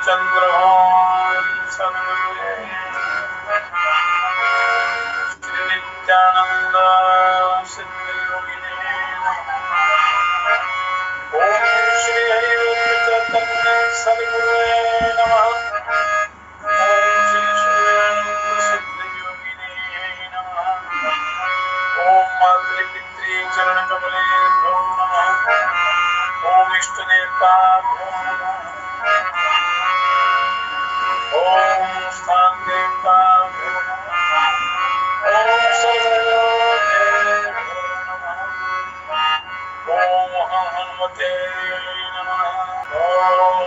चंद्रभान सद्गुरुदेव श्री नित्यानंद सिद्धयोगिने ओम श्री हरिवल्लभ चैतन्य सद्गुरुवे नमः। ओम श्री शिवानंद सिद्धयोगिने नमः। ओम मातृ पितृ चरण कमले नमः। ओम इष्ट देवताभ्यो नमः। ओम स्थान देवताभ्यो नमः। ओम सर्वदेवताभ्यो नमः। ओम हनुमते नमः। ओम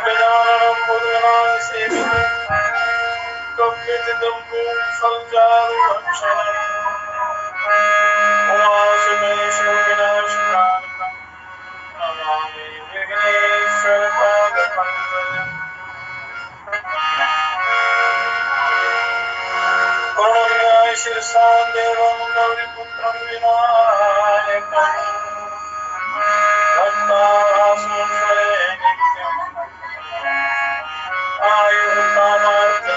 गजाननं भूतगणासेवितं कपितजम्बूं फलचारुभक्षणम् उमासुरेशविनाशकारणं नमामि विघ्नेश्वरपादपङ्कजम्। करुणामय शिरसां देवं गौरीपुत्रं विनायकं भक्तास्मरे नित्यम् आयुर्कामार्थसिद्धिये।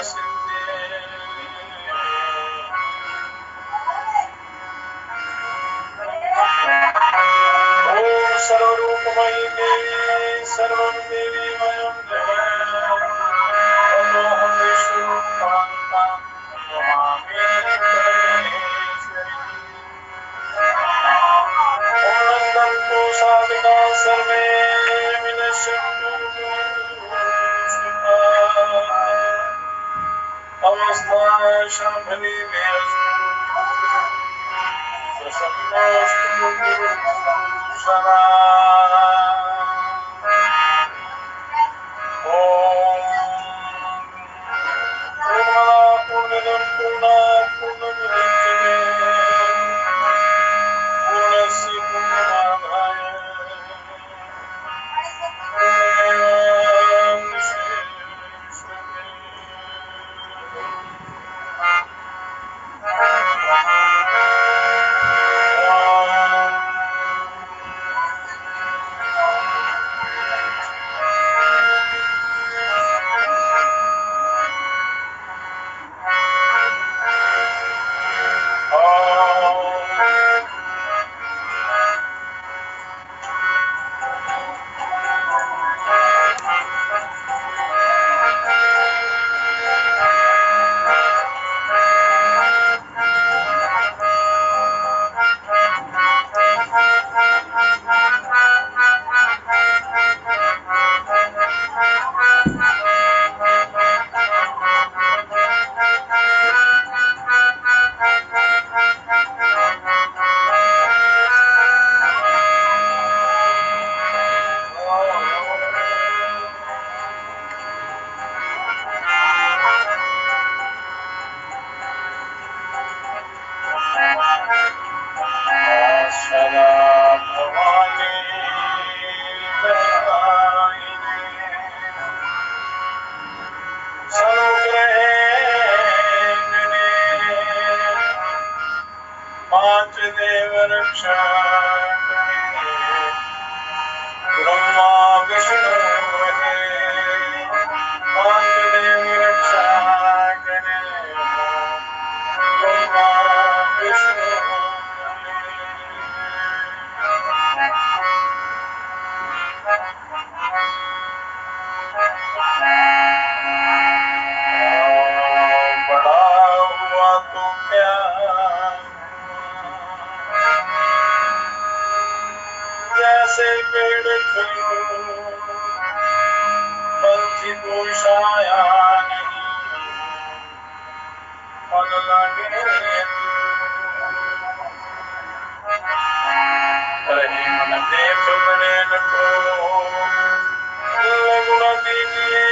ॐ सर्वरूपमयी देवी सर्वं देवीमयं जगन्मोहं विष्णुकान्तां नमामि परमेश्वरीं। ॐ नन्दन्तु साधुका सर्वे विनश्यन्तु अवस्थाय शम्भवी प्रसन्नस्तु सदा। ओम पूर्णमदः पूर्णात् पूर्णमुदच्यते पूर्णस्य पूर्णमादाय पूर्णमेवावशिष्यते। सदा भवानी मातृदेव रक्षा ब्रह्मा विष्णु मातृदेव रक्षा ब्रह्मा विष्णु बड़ा हुआ तो क्या जैसे पेड़ पंछी को छाया नहीं फल लगे रही मन देख बने न को गुण दीजिए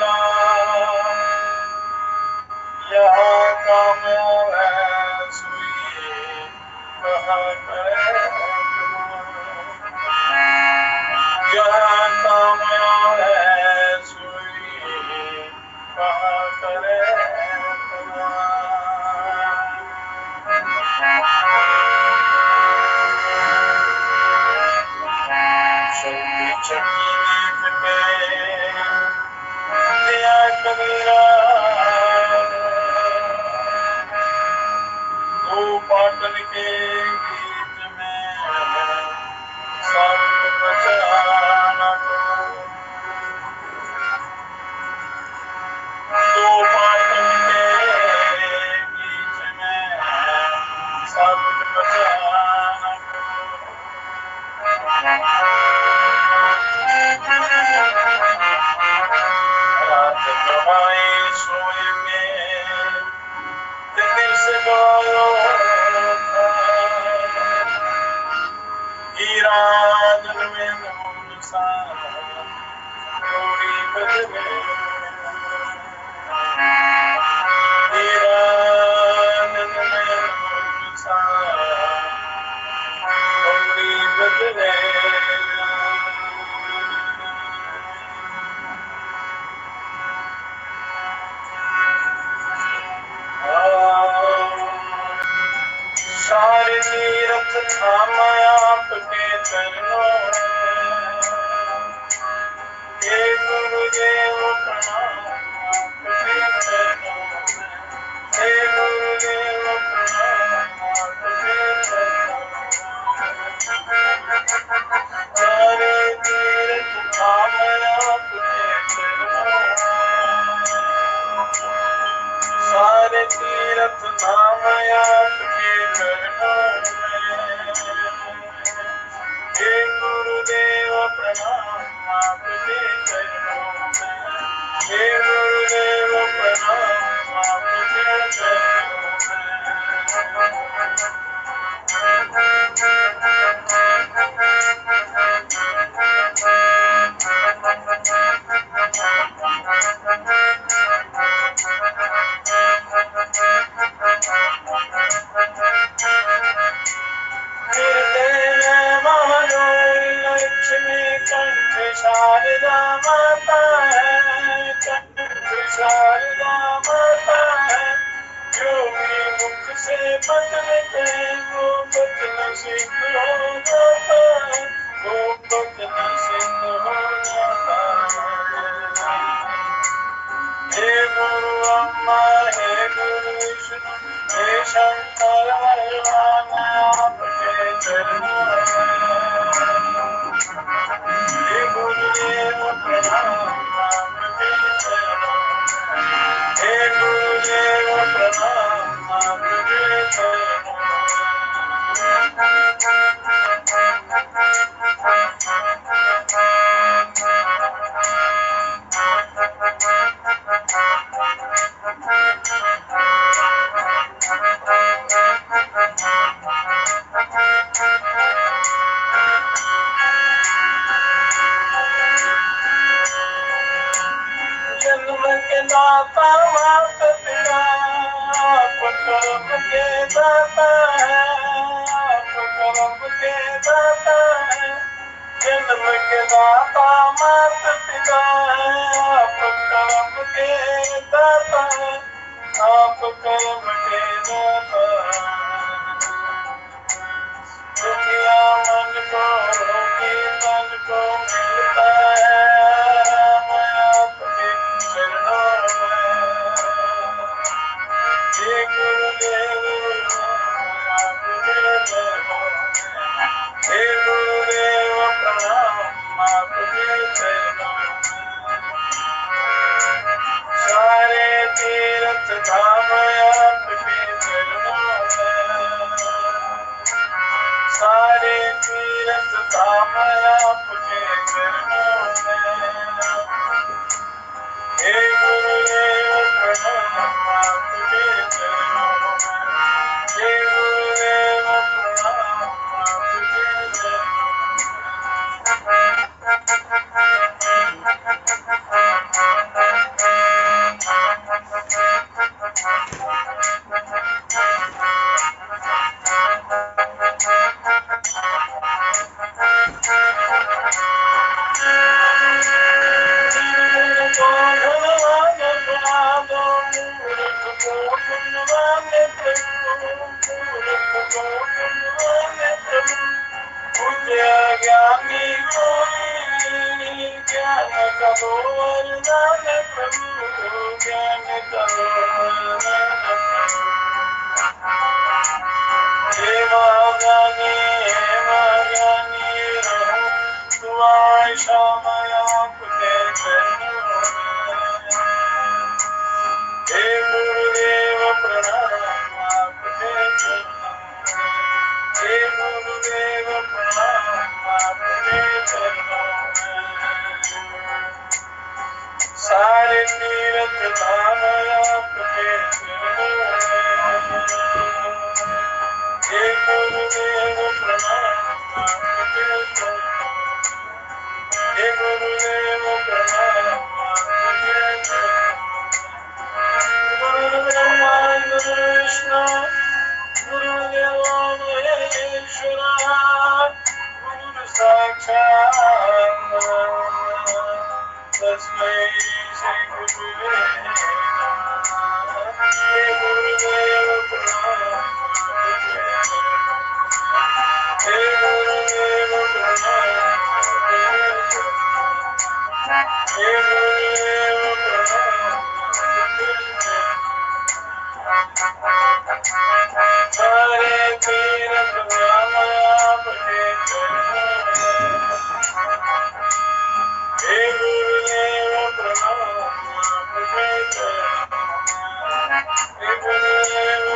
ना यहाँ काम है सुइए कहाँ करे यहाँ काम है सुइए कहाँ करे रात गवाई सोए में दिल से गायो हीरा दिल में नूर सा गोरी बदले हीरा दिल में नूर सा गोरी बदले सारे तीरथ थामाया आपके चरणों हे गुरुदेव प्रणाम आपके चरणों हे गुरुदेव प्रणाम आपके चरणों सारे तीरथ थामाया आपके चरणों सारे तीरथ थामाया आपके चरणों हे गुरुदेव प्रणाम आपके चरणों हे गुरुदेव प्रणाम आपके लक्ष्मी कंठ शारदा माता है कंठ शारदा माता है जो भी मुख से बदलते वो बदन सिद्ध हो जाता है वो बदन सिद्ध हो जाता है हे गुरु अम्मा हे गुरु विष्णु हे शंकर भगवान आपके चरणों हे गुरुदेव प्रणाम आपके चरणों हे गुरुदेव प्रणाम आपके चरणों जन्म के दाता मात पिता आप कर्म के दाता है आप कर्म के दाता है जन्म के दाता मात पिता है आप कर्म के दाता है आप कर्म के दाता दुनिया मन को रोगी मन को मिलता है मैं आपके चरणों में हे गुरुदेव आपके चरणों हे गुरुदेव प्रणाम आपके चरणों सारे तीर्थ धाम आपके चरणों सारे तीर्थ धाम आपके चरणों हे गुरुदेव प्रणाम आपके चरणों हे गुरुदेव प्रणाम आपके चरणों ज्ञानी ज्ञान करो वरदान प्रभु ज्ञान करो वरदान हे महाज्ञानी रहो तुम्हारी समय आपके चरणों हे गुरुदेव प्रणाम आपके चरणों हे गुरुदेव प्रणाम आपके प्रणाम आपके चरणों में। हे गुरुदेव प्रणाम आपके चरणों में। हे गुरुदेव प्रणाम आपके चरणों में। गुरु ब्रह्मा गुरु विष्णु गुरुदेवो महेश्वरा गुरु साक्षात् तस्मै श्री गुरुवे नमः। हे गुरुदेव प्रणाम हे गुरुदेव प्रणाम हे गुरुदेव प्रणाम। सारे तीरथ राम आपके चरणों में। हे गुरुदेव प्रणाम आपके चरणों में। हे गुरुदेव।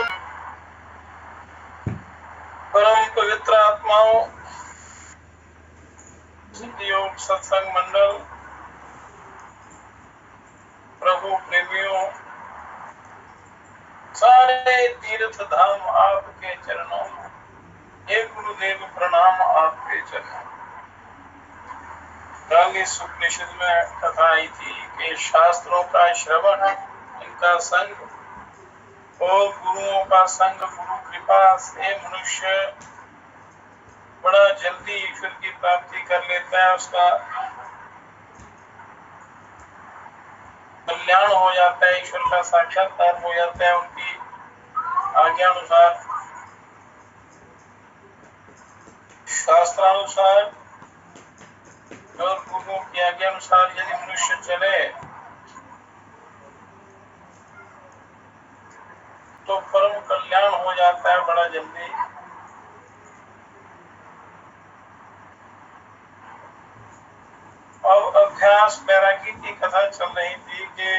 परम पवित्र आत्माओं, सिद्धि योग सत्संग मंडल, प्रभु प्रेमियों, सारे तीर्थ धाम आपके चरणों में। हे गुरुदेव प्रणाम आपके चरणों। कल इस उपनिषद में कथा आई थी कि शास्त्रों का श्रवण, इनका संग और गुरुओं का संग, गुरु कृपा से मनुष्य बड़ा जल्दी ईश्वर की प्राप्ति कर लेता है, उसका कल्याण हो जाता है, ईश्वर का साक्षात्कार हो जाता है उनकी आज्ञा अनुसार, शास्त्रानुसार और गुरुओं की आज्ञा अनुसार यदि मनुष्य चले तो परम कल्याण हो जाता है बड़ा जल्दी। अब अभ्यास बैरागी की कथा चल रही थी कि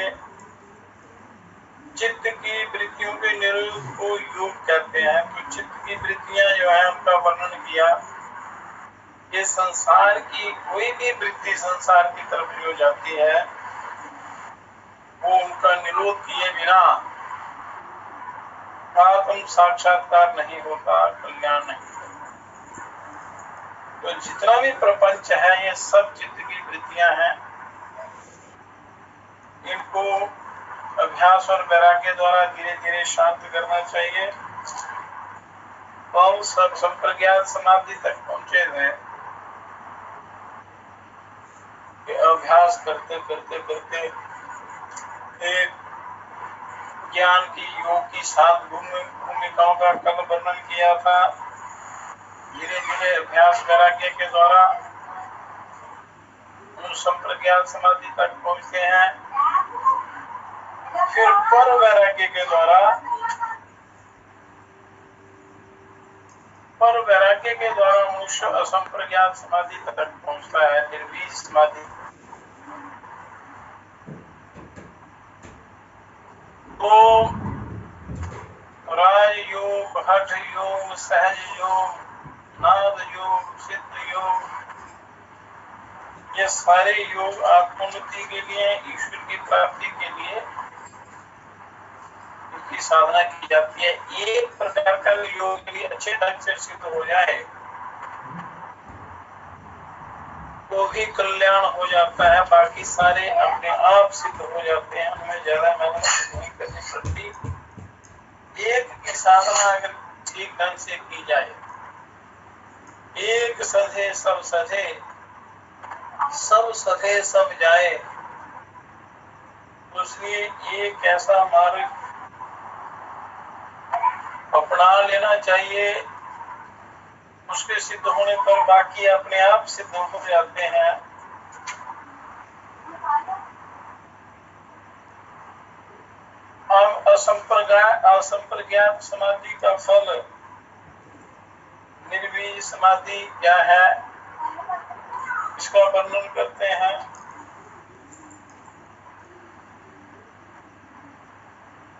चित्त की वृत्तियों के निरोध को योग कहते हैं। तो चित्त की वृत्तियां जो है उनका वर्णन किया। ये संसार की कोई भी वृत्ति संसार की तरफ जो जाती है वो उनका निरोध किए बिना आत्म साक्षात्कार नहीं होता, कल्याण नहीं होता। तो जितना भी प्रपंच है ये सब चित्त की वृत्तियां हैं। इनको अभ्यास और वैराग्य द्वारा धीरे धीरे शांत करना चाहिए। तो हम सब संप्रज्ञात समाधि तक पहुंचे थे। अभ्यास करते करते करते एक ज्ञान की योग की 7 भूमिकाओं का कल वर्णन किया था। धीरे धीरे अभ्यास वैराग्य के द्वारा हम संप्रज्ञात समाधि तक पहुंचते हैं। फिर पर वैराग्य के द्वारा मनुष्य असंप्रज्ञात समाधि तक पहुंचता है, निर्बीज समाधि। तो राज योग, हठ योग, सहज योग, नाद योग, सिद्ध योग, ये सारे योग आत्मोन्नति के लिए, ईश्वर की प्राप्ति के लिए की साधना की जाती है। एक प्रकार का योग यदि अच्छे ढंग से सिद्ध हो जाए तो भी कल्याण हो जाता है, बाकी सारे अपने आप सिद्ध हो जाते हैं, हमें ज्यादा मेहनत नहीं करनी पड़ती। एक की साधना अगर ठीक ढंग से की जाए, एक सधे सब सधे, सब सधे सब जाए, इसलिए एक ऐसा मार्ग अपना लेना चाहिए। उसके सिद्ध होने पर बाकी अपने आप सिद्ध हो जाते हैं। हम असंप्रज्ञात समाधि का फल निर्बीज समाधि क्या है इसका वर्णन करते हैं।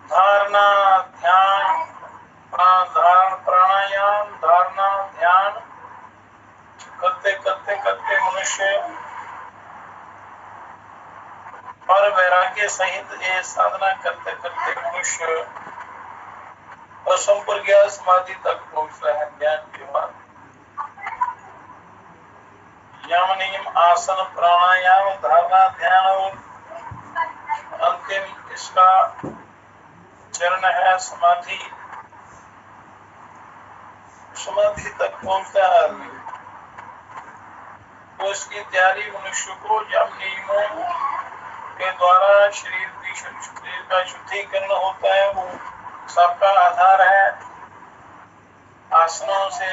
धारणा, ध्यान, प्राणायाम, धारणा, ध्यान करते करते करते मनुष्य और वैराग्य सहित ये साधना करते करते मनुष्य असंप्रज्ञात समाधि तक पहुंचता है। ज्ञान के बाद यम नियम आसन प्राणायाम धारणा ध्यान और अंतिम इसका चरण है समाधि। समाधि तक पहुंचता है आदमी तो इसकी तैयारी मनुष्य को यम नियमों के द्वारा शरीर का शुद्धिकरण होता है। वो सबका आधार है। आसनों से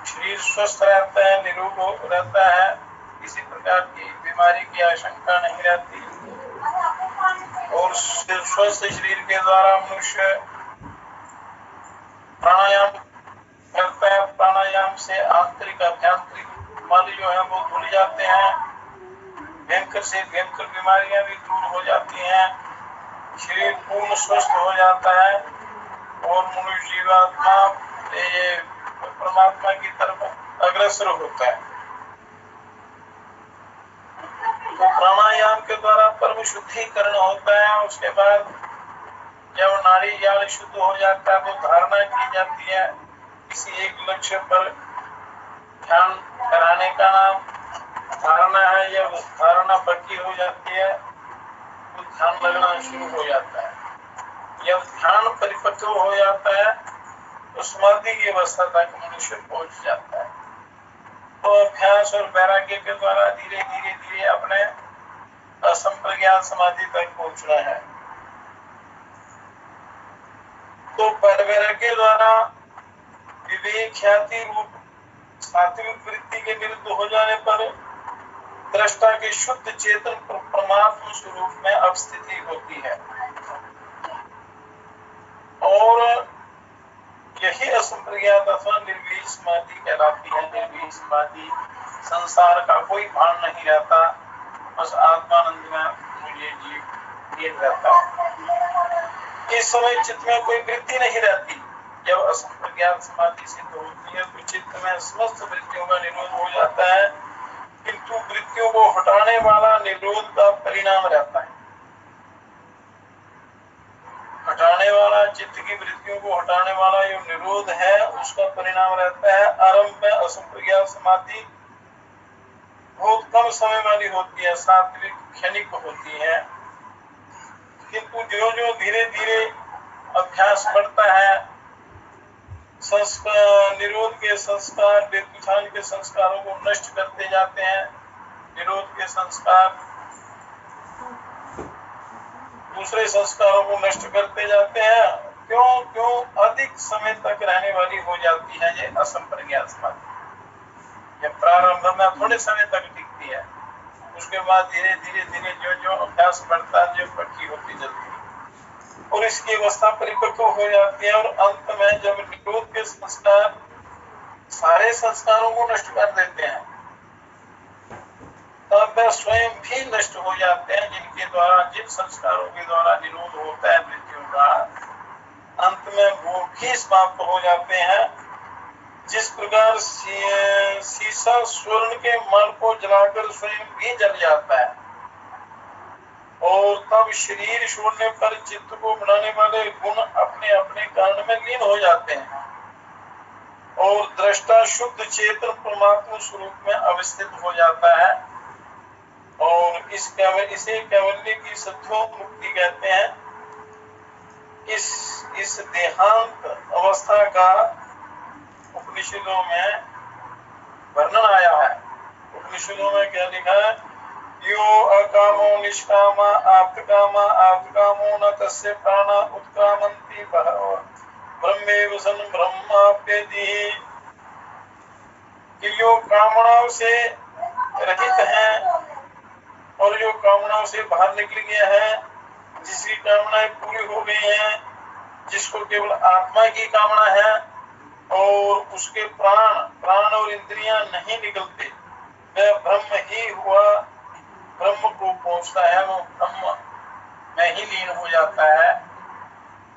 शरीर स्वस्थ रहता है, निरोग रहता है, किसी प्रकार की बीमारी की आशंका नहीं रहती। और स्वस्थ शरीर के द्वारा मनुष्य प्राणायाम करता है। प्राणायाम से आंतरिक अभ्यंतरिक मल जो है वो धुल जाते हैं। भयंकर से भयंकर बीमारियां भी दूर हो जाती हैं। शरीर पूर्ण स्वस्थ हो जाता है और मनुष्य जीवात्मा परमात्मा की तरफ अग्रसर होता है। तो प्राणायाम के द्वारा परम शुद्धिकरण होता है। उसके बाद जब नाड़ी जाल शुद्ध हो जाता है तो धारणा की जाती है। किसी एक लक्ष्य पर ध्यान कराने का नाम धारणा है। जब धारणा पक्की हो जाती है तो ध्यान लगना शुरू हो जाता है। जब ध्यान परिपक्व हो जाता है तो समाधि की अवस्था तक मनुष्य पहुंच जाता है। तो अभ्यास और वैराग्य के द्वारा धीरे धीरे धीरे अपने असंप्रज्ञात समाधि तक पहुंचना है। तो वैराग्य द्वारा विवेक ख्याति रूप सात्विक वृत्ति के विरुद्ध हो जाने पर दृष्टा के शुद्ध चेतन परमात्मा स्वरूप में अवस्थिति होती है। और यही असंप्रज्ञात अथवा निर्वीज समाधि कहलाती है। निर्वीज समाधि संसार का कोई भान नहीं रहता, बस आत्मानंद में मुझे जीव रहता है। इस समय चित्त में कोई वृत्ति नहीं रहती। जब असंप्रज्ञात समाधि सिद्ध होती है तो चित्त में समस्त वृत्तियों का निरोध हो जाता है, किंतु वृत्तियों को हटाने वाला निरोध का परिणाम रहता है। हटाने वाला चित्त की वृत्तियों को हटाने वाला जो निरोध है उसका परिणाम रहता है। आरंभ में असंप्रज्ञात समाधि बहुत कम समय वाली होती है, सात्विक क्षणिक होती है, किंतु जो जो धीरे धीरे अभ्यास बढ़ता है, संस्कार निरोध के संस्कार बेतुठान के संस्कारों को नष्ट करते जाते हैं। निरोध के संस्कार दूसरे संस्कारों को नष्ट करते जाते हैं। क्यों अधिक समय तक रहने वाली हो जाती है ये असंप्रज्ञात समाधि। ये प्रारंभ में थोड़े समय तक टिकती है, उसके बाद धीरे धीरे जो जो अभ्यास बढ़ता है, जो पक्की होती जाती है और इसकी अवस्था परिपक्व हो जाती है। और अंत में जब निरोध के संस्कार सारे संस्कारों को नष्ट कर देते हैं तब वे स्वयं भी नष्ट हो जाते हैं, जिनके द्वारा जिन संस्कारों के द्वारा निरोध होता है मृत्यु का, अंत में वो भी समाप्त हो जाते हैं। जिस प्रकार शीशा स्वर्ण के मल को जलाकर स्वयं भी जल जाता है और तब शरीर छोड़ने पर चित्त को बनाने वाले गुण अपने अपने कारण में लीन हो जाते हैं और दृष्टा शुद्ध चेतन परमात्मा स्वरूप में अवस्थित हो जाता है। और इसे कैवल्य की सत्योमुक्ति कहते हैं। इस देहांत अवस्था का उपनिषदों में वर्णन आया है। उपनिषदों में क्या लिखा है? यो अकामो निष्कामा आप्तकामो न तस्य प्राणा उत्क्रामन्ति ब्रह्मेव सन ब्रह्माप्येति। कि जो कामनाओं से रहित है और जो कामनाओं से बाहर निकल गया है, जिसकी कामनाएं पूरी हो गई हैं, जिसको केवल आत्मा की कामना है और उसके प्राण और इंद्रियां नहीं निकलते, वह ब्रह्म ही हुआ, ब्रह्म को पहुंचता है, वो ब्रह्म में ही लीन हो जाता है,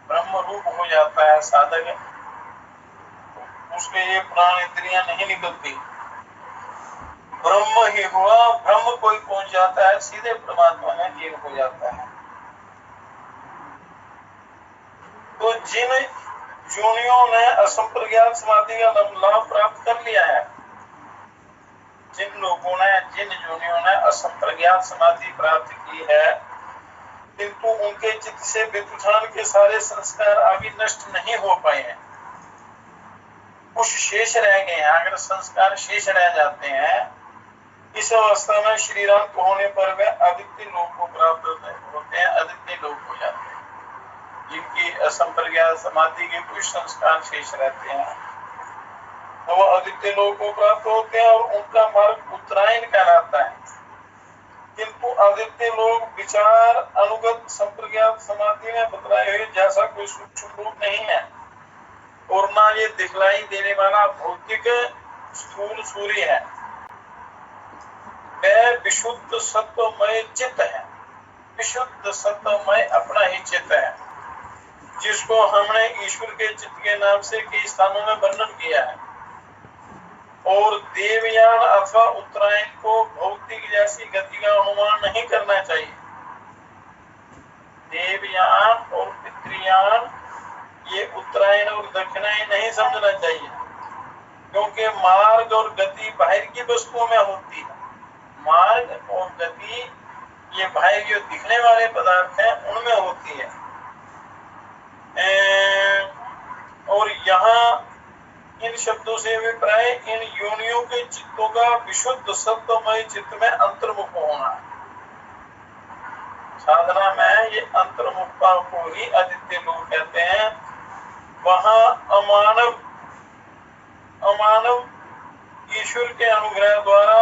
ब्रह्म रूप हो जाता है साधक। उसके ये प्राण इंद्रियां नहीं निकलती। ब्रह्म ही हुआ, ब्रह्म कोई पहुंच जाता है सीधे परमात्मा में लीन हो जाता है। तो जिन योनियों ने असंप्रज्ञात समाधि का लाभ प्राप्त कर लिया है, जिन लोगों ने, जिन योनियों ने असंप्रज्ञात समाधि प्राप्त की है, किंतु उनके चित्त से वित्थान के सारे संस्कार अभी नष्ट नहीं हो पाए हैं, कुछ शेष रह गए हैं। अगर संस्कार शेष रह जाते हैं, इस अवस्था में श्री राम को होने पर वे आदित्य लोक को प्राप्त होते हैं, आदित्य लोक हो जाते हैं। जिनकी असंप्रज्ञात समाधि के कुछ संस्कार शेष रहते हैं, तो वो आदित्य लोक को प्राप्त होते हैं और उनका मार्ग उत्तरायण कहलाता है। किंतु आदित्य लोक विचार अनुगत संप्रज्ञात समाधि में बतलाए हुए जैसा कोई सूक्ष्म रूप नहीं है, और ना ये दिखलाई देने वाला भौतिक स्थूल सूर्य है। वह विशुद्ध सत्वमय चित्त है, विशुद्ध सत्वमय अपना ही चित्त है, जिसको हमने ईश्वर के चित्त के नाम से कई स्थानों में वर्णन किया है। और देवयान अथवा उत्तरायण को भौतिक जैसी गति का अनुमान नहीं करना चाहिए। देवयान और पितृयान ये उत्तरायण और दक्षिणायन नहीं समझना चाहिए, क्योंकि मार्ग और गति बाहर की वस्तुओं में होती है। मार्ग और गति ये बाहर जो दिखने वाले पदार्थ हैं उनमें होती है। और यहाँ इन शब्दों से अभिप्राय इन योनियों के चित्तों का विशुद्ध सत्वमय चित्त में अंतर्मुख होना है। साधना में ये अंतर्मुखता को ही आदित्य लोग कहते हैं। वहां अमानव ईश्वर के अनुग्रह द्वारा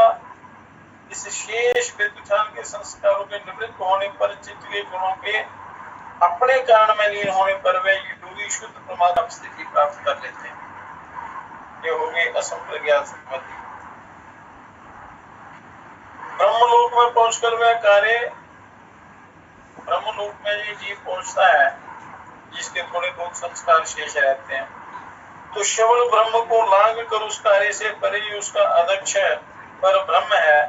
इस शेष वित्थान के संस्कारों के निवृत्त होने पर चित्त के गुणों के अपने कारण में लीन होने पर वे योगी शुद्ध परमात्मा स्थिति प्राप्त कर लेते हैं। ये हो गई असंप्रज्ञात समाधि। ब्रह्मलोक में पहुंचकर वह कार्य, ब्रह्मलोक में ये जीव पहुंचता है जिसके थोड़े बहुत संस्कार शेष रहते हैं, तो शवल ब्रह्म को लांग कर उस कार्य से परे उसका अध्यक्ष पर ब्रह्म है,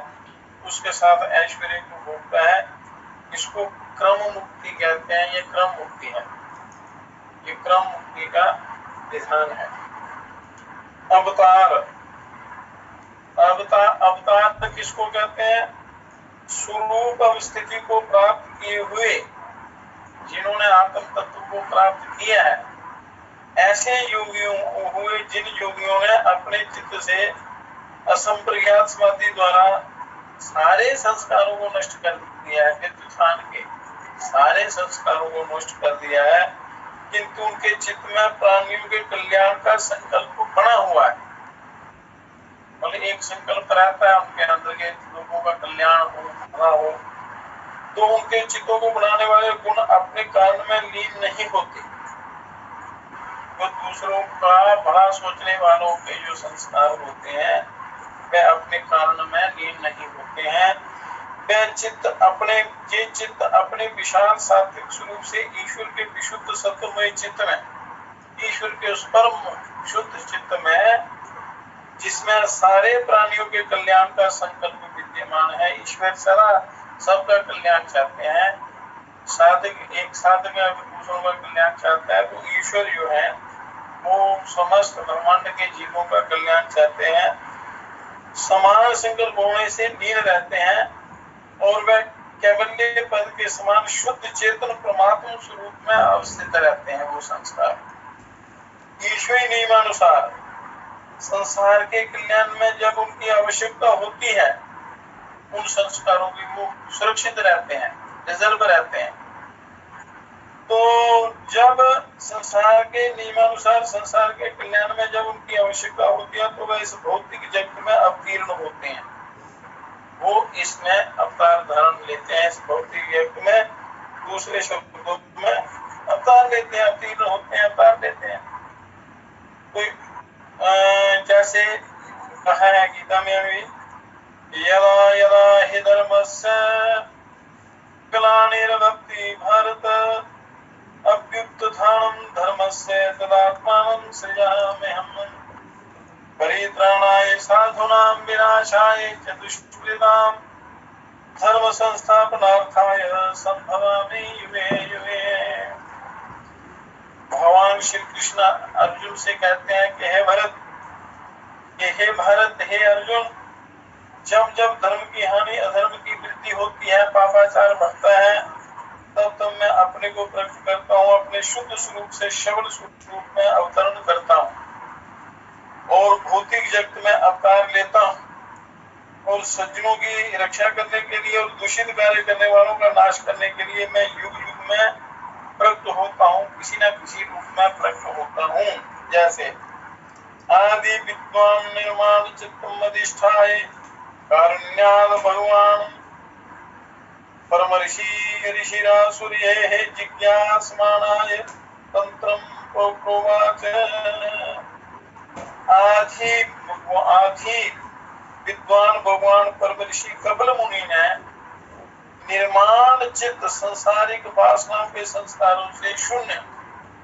उसके साथ ऐश्वर्य को भोगता है। इसको क्रम मुक्ति कहते हैं। ये क्रम मुक्ति है, ये क्रम मुक्ति का विधान है। अवतार, अवतार किसको कहते हैं? स्वरूप अवस्थिति को प्राप्त किए हुए, जिन्होंने आत्म तत्व को प्राप्त किया है, ऐसे योगियों हुए जिन योगियों ने अपने चित्त से असंप्रज्ञात समाधि द्वारा सारे संस्कारों को नष्ट कर दिया है, वित्थान के सारे संस्कारों को नष्ट कर दिया है, किंतु उनके चित्त में प्राणियों के कल्याण का संकल्प बना हुआ है। मतलब एक संकल्प रहता है उनके अंदर के लोगों का कल्याण हो, तो उनके चित्तों को बनाने वाले गुण अपने कारण में लीन नहीं होते। तो दूसरों का भला सोचने वालों के जो संस्कार होते हैं वे अपने कारण में लीन नहीं होते हैं। वे चित्त अपने विशाल सात्विक स्वरूप से ईश्वर के विशुद्ध सत्वमय चित्त में, ईश्वर के उस परम शुद्ध चित्त में, जिसमें सारे प्राणियों के कल्याण का संकल्प विद्यमान है। ईश्वर सदा सबका कल्याण चाहते हैं। एक साधक अगर दूसरों का कल्याण चाहता है तो ईश्वर जो है वो समस्त ब्रह्मांड के जीवों का कल्याण चाहते हैं। समान संकल्प होने से लीन रहते हैं और वह कैवल्य पद के समान शुद्ध चेतन परमात्मा स्वरूप में अवस्थित रहते हैं। वो संस्कार ईश्वरी नियमानुसार संसार के कल्याण में जब उनकी आवश्यकता होती है, उन संस्कारों की वो सुरक्षित रहते हैं, रिजर्व रहते हैं। तो जब संसार के नियमानुसार संसार के कल्याण में जब उनकी आवश्यकता होती है तो वह इस भौतिक जगत में अवतीर्ण होते हैं। वो इसमें अवतार धारण लेते हैं, इस भौतिक जगत में, दूसरे शब्दों में अवतार लेते हैं, अवतीर्ण होते हैं, अवतार लेते हैं। कोई जैसे कहा है गीता में भी, यदा यदा हि धर्मस्य ग्लानिर्भवति भारत अभ्युत्थानं धर्मस्य तदात्मानं सृजाम्यहम्। परित्राणाय साधूनां विनाशाय च दुष्कृतां धर्म संस्थापनार्थाय संभवामि युगे युगे। भगवान श्री कृष्ण अर्जुन से कहते हैं कि हे भरत, हे अर्जुन, जब जब धर्म की हानि, अधर्म की वृद्धि होती है, पापाचार बढ़ता है, तब तब मैं अपने को प्रकट करता हूँ, अपने शुद्ध स्वरूप से श्रवण स्वरूप में अवतरण करता हूँ और भौतिक जगत में अवतार लेता हूँ और सज्जनों की रक्षा करने के लिए और दूषित कार्य करने वालों का नाश करने के लिए मैं युग युग में प्रकट होता हूँ, किसी न किसी रूप में प्रकट होता हूँ। जैसे आदि विद्वान निर्माण चित्तम अधिष्ठाय कारुण्याद भगवान परम ऋषिरासुर्ये जिज्ञासमानाय तंत्रम प्रोवाच। आदि विद्वान भगवान परम ऋषि कपिल मुनि ने निर्माण चित्त संसारिक वासनाओं के संस्कारों से शून्य,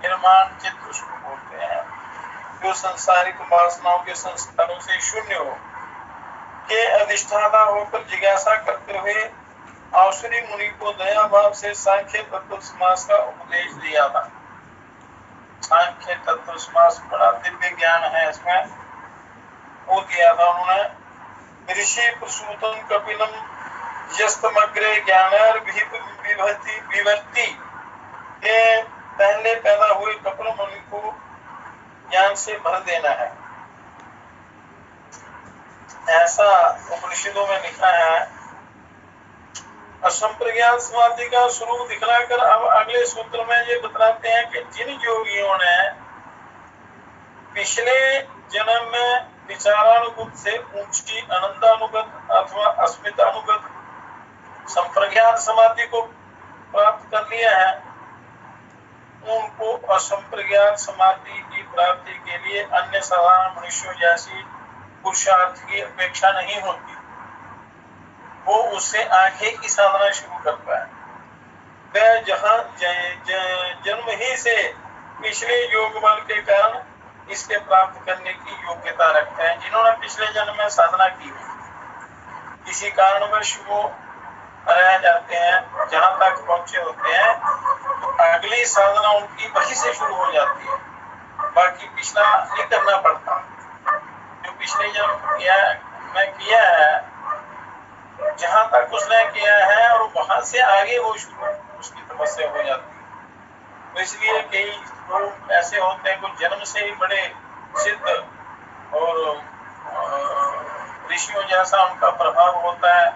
निर्माण चित्त उसको बोलते हैं जो संसारिक वासनाओं के संस्कारों से शून्य हो, के अधिष्ठाता होकर जिज्ञासा करते हुए आसुरी मुनि को दया भाव से सांख्य तत्व समास का उपदेश दिया था। सांख्य तत्व समास बड़ा दिव्य ज्ञान है, इसमें वो दिया था उन्होंने। ऋषि प्रसूतम कपिलम यस्तमग्रे ज्ञानर विवर्ती के पहले पैदा हुए कपिल मुनि को ज्ञान से भर देना है, ऐसा उपनिषदों में लिखा है। असंप्रज्ञात समाधि का स्वरूप दिखलाकर अब अगले सूत्र में ये बतलाते हैं कि जिन योगियों ने पिछले जन्म में विचारानुगत से ऊंची आनंदानुगत अथवा अस्मितानुगत संप्रज्ञात समाधि को प्राप्त कर लिया है, उनको असंप्रज्ञात समाधि की प्राप्ति के लिए अन्य साधारण मनुष्यों जैसी पुरुषार्थ की अपेक्षा नहीं होती। वो उससे आगे की साधना शुरू करता है। वह जहाँ जन्म ही से पिछले योग बल के कारण इसके प्राप्त करने की योग्यता रखते हैं। जिन्होंने पिछले जन्म में साधना की है, किसी कारणवश वो रह जाते हैं, जहां तक पहुंचे होते हैं, तो अगली साधना उनकी वहीं से शुरू हो जाती है, बाकी पिछला नहीं करना पड़ता। जो पिछले जन्म किया है, जहां तक उसने किया है और वहां से आगे वो शुरू उसकी तपस्या हो जाती है। तो इसलिए कई लोग ऐसे होते हैं कुछ जन्म से ही बड़े सिद्ध और ऋषियों जैसा उनका प्रभाव होता है,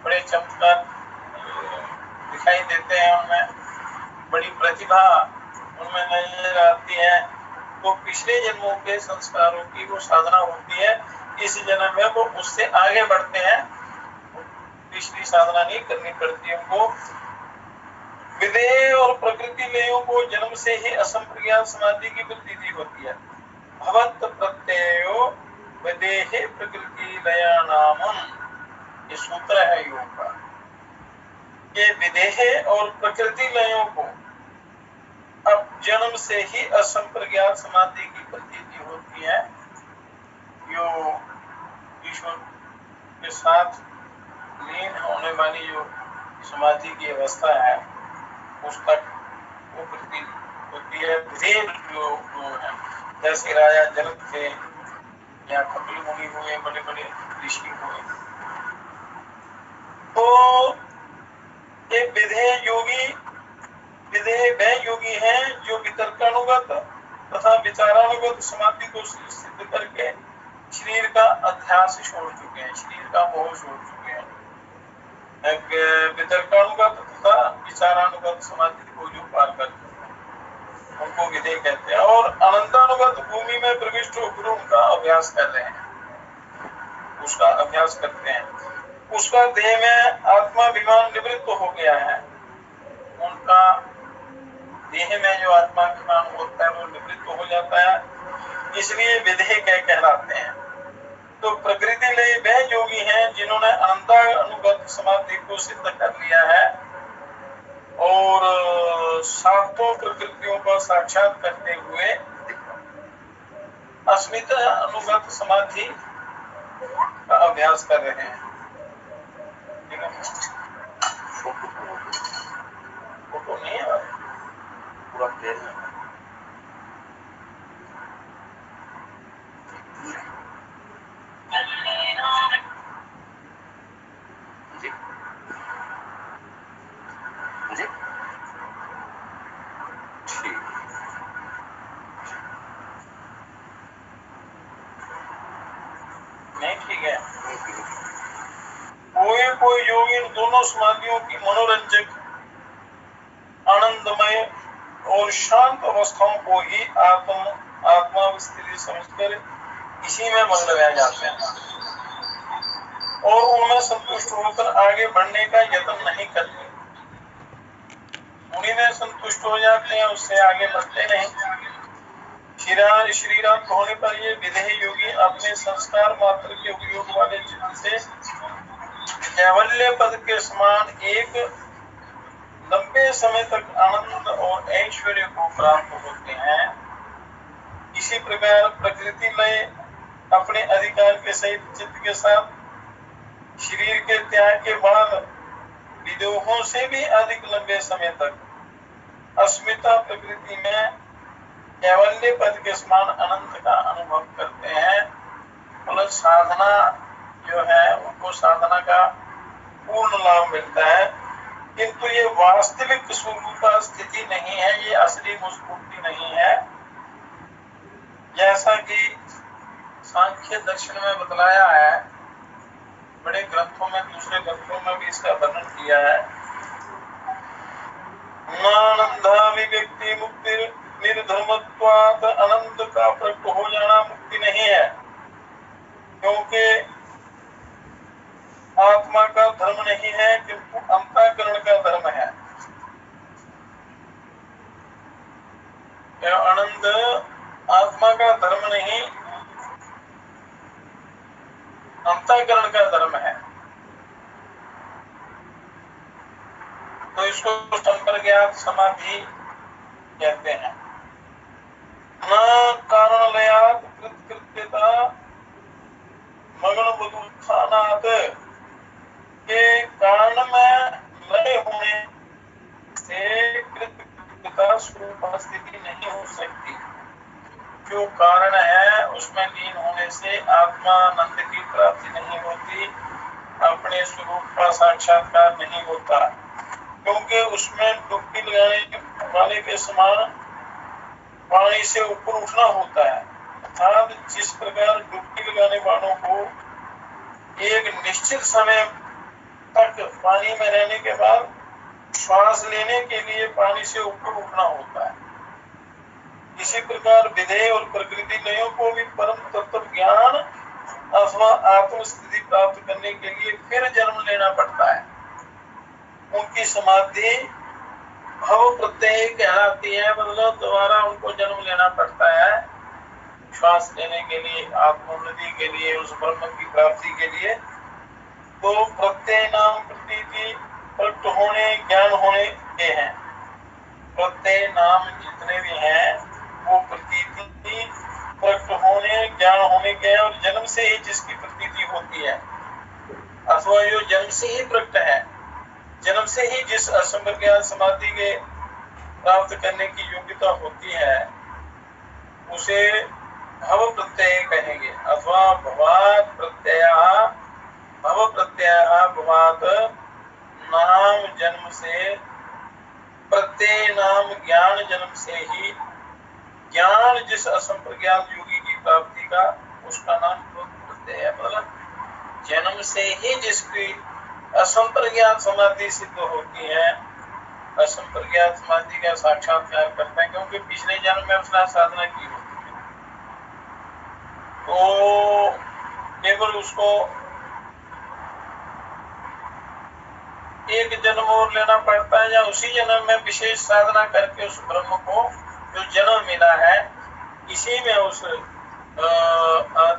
बड़े चमत्कार दिखाई देते हैं, उनमें बड़ी प्रतिभा उनमें नजर आती है। तो पिछले जन्मों के संस्कारों की वो साधना होती है, इस जन्म में वो उससे आगे बढ़ते हैं, पिछली साधना नहीं करनी पड़ती है उनको। विदेह और प्रकृति लयों को जन्म से ही असंप्रज्ञात समाधि की प्रतीति होती है। भवत प्रत्ययो विदेहे प्रकृति लयानामम, ये सूत्र है योग का। ये विदेह और प्रकृति लयों को अब जन्म से ही असंप्रज्ञात समाधि की प्रतीति होती है। जो ईश्वर के साथ लीन होने वाली जो समाधि की अवस्था है, उस तक वो प्रतीति होती है। विदेह जो है, जैसे राजा जनक थे या कपिल मुनि हुए, बड़े बड़े ऋषि हुए, तो ये विदेह वह योगी हैं जो वितर्कानुगत तथा विचारानुगत समाधि को सिद्ध करके शरीर का अध्यास छोड़ चुके हैं, शरीर का मोह छोड़ चुके हैं। वितर्कानुगत तथा विचारानुगत समाधि को जो पार कर चुके हैं, उनको विदेह कहते हैं। और अनंतानुगत भूमि में प्रविष्ट होकर उनका अभ्यास कर रहे हैं, उसका अभ्यास करते हैं। उसका देह में आत्माभिमान निवृत्त हो गया है, उनका देह में जो आत्माभिमान होता है वो निवृत्त हो जाता है, इसलिए विदेह कहलाते हैं। तो प्रकृति लय वह योगी हैं जिन्होंने अनंतानुगत समाधि को सिद्ध कर लिया है और सातों प्रकृतियों का साक्षात करते हुए अस्मिता अनुगत समाधि का अभ्यास कर रहे हैं। ठीक है, फोटो नहीं है पूरा क्लियर है। जी जी ठीक नहीं, ठीक है। कोई योगी इन दोनों समाधियों की मनोरंजक, आनंदमय और शांत अवस्थाओं को ही आत्मा स्थिति समझकर इसी में मन लगाए जाते हैं और उनमें संतुष्ट होकर आगे बढ़ने का यत्न नहीं करते। उन्हीं में संतुष्ट हो जाते हैं, उससे आगे बढ़ते नहीं। श्रीराम होने पर ये विदेही योगी अपने संस्कार मात्र के उपयोग वाले चित्त से कैवल्य पद के समान एक लंबे समय तक आनंद और ऐश्वर्य को प्राप्त होते हैं। इसी प्रकार प्रकृति लय अपने अधिकार के सहित चित्त के साथ शरीर के त्याग के बाद विदेहों से भी अधिक लंबे समय तक अस्मिता प्रकृति में कैवल्य पद के समान अनंत का अनुभव करते हैं। मतलब साधना जो है उनको साधना का पूर्ण लाभ मिलता है, किंतु ये वास्तविक स्वरूप स्थिति नहीं है, ये असली मुस्फूर्ति नहीं है। जैसा कि सांख्य दर्शन में बतलाया है, बड़े ग्रंथों में, दूसरे ग्रंथों में भी इसका वर्णन किया है। नानंदाभिव्यक्ति मुक्ति निर्धर्मत्वात् अनंत का प्रकट हो जाना मुक्ति नहीं है, क्योंकि आत्मा का धर्म नहीं है, किंतु अंतःकरण का धर्म है। आनंद आत्मा का धर्म नहीं, अंतःकरण का धर्म है। तो इसको संप्रज्ञात समाधि कहते हैं। न कारण लयात कृतकृत्यता मगन बुद्धुत्थानात के कारण में लय होने से कृतकृत्यता स्वरूप स्थिति नहीं हो सकती। जो कारण है उसमें लीन होने से आत्मानंद की प्राप्ति नहीं होती, अपने स्वरूप का साक्षात्कार नहीं होता, क्योंकि उसमें डुबकी लगाने वाले के समान पानी से ऊपर उठना होता है। अर्थात जिस प्रकार डुबकी लगाने वालों को एक निश्चित समय तक पानी में रहने के बाद श्वास लेने के लिए पानी से ऊपर उठना होता है, इसी प्रकार विधेय और प्रकृति लयों को भी परम तत्व ज्ञान अथवा आत्म स्थिति प्राप्त करने के लिए फिर जन्म लेना पड़ता है। उनकी समाधि भव प्रत्यय कहलाती है, मतलब दोबारा उनको जन्म लेना पड़ता है श्वास लेने के लिए, आत्मोन्नति के लिए, उस ब्रह्म की प्राप्ति के लिए। तो प्रत्यय नाम प्रतीति प्रकट होने, ज्ञान होने के हैं। प्रत्यय नाम जितने भी हैं वो प्रतीति प्रकट होने, ज्ञान होने के हैं, और जन्म से ही जिसकी प्रतीति होती है अथवा जो जन्म से ही प्रकट है, जन्म से ही जिस असंप्रज्ञात समाधि के प्राप्त करने की योग्यता होती है उसे भव प्रत्यय कहेंगे, अथवा भवात् प्रत्यय, भव प्रत्यय भवात् नाम जन्म से, प्रत्यय नाम ज्ञान जन्म से ही, ज्ञान जिस असंप्रज्ञात योगी की प्राप्ति का उसका नाम प्रत्यय है। मतलब जन्म से ही जिसकी असंप्रज्ञात समाधि सिद्ध होती है, असंप्रज्ञात समाधि का साक्षात्कार करता है, क्योंकि पिछले जन्म में उसने साधना की होती है, तो केवल उसको एक जन्म और लेना पड़ता है, या उसी जन्म में विशेष साधना करके उस ब्रह्म को जो जन्म मिला है इसी में उस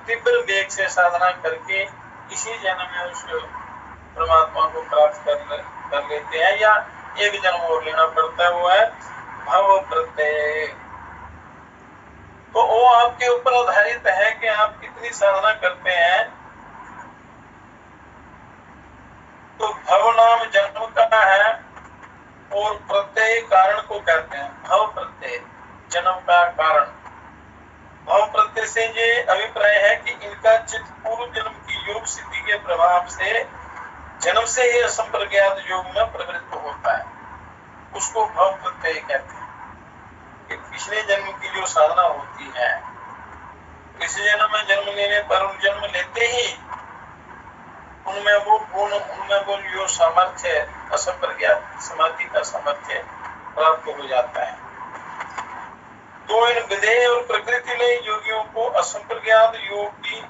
तीव्र वेग से साधना करके इसी जन्म में उस परमात्मा को प्राप्त कर लेते हैं, या एक जन्म और लेना पड़ता है, वो है भव प्रत्यय। तो वो आपके ऊपर आधारित है कि आप कितनी साधना करते हैं। तो भव नाम जन्म का है और प्रत्यय कारण को कहते हैं। भव प्रत्यय जन्म का कारण। भव प्रत्यय से ये अभिप्राय है कि इनका चित्त पूर्व जन्म की योग सिद्धि के प्रभाव से जन्म से ही असंप्रज्ञात योग में प्रवृत्त होता है, उसको भव प्रत्यय कहते हैं। कि पिछले जन्म की जो साधना होती है, इस जन्म में जन्म लेने पर उन जन्म लेते ही उनमें वो गुण, उनमें वो जो सामर्थ्य, असंप्रज्ञात समाधि का सामर्थ्य प्राप्त हो जाता है। तो इन विधेय और प्रकृति लय योगियों को असंप्रज्ञात योग की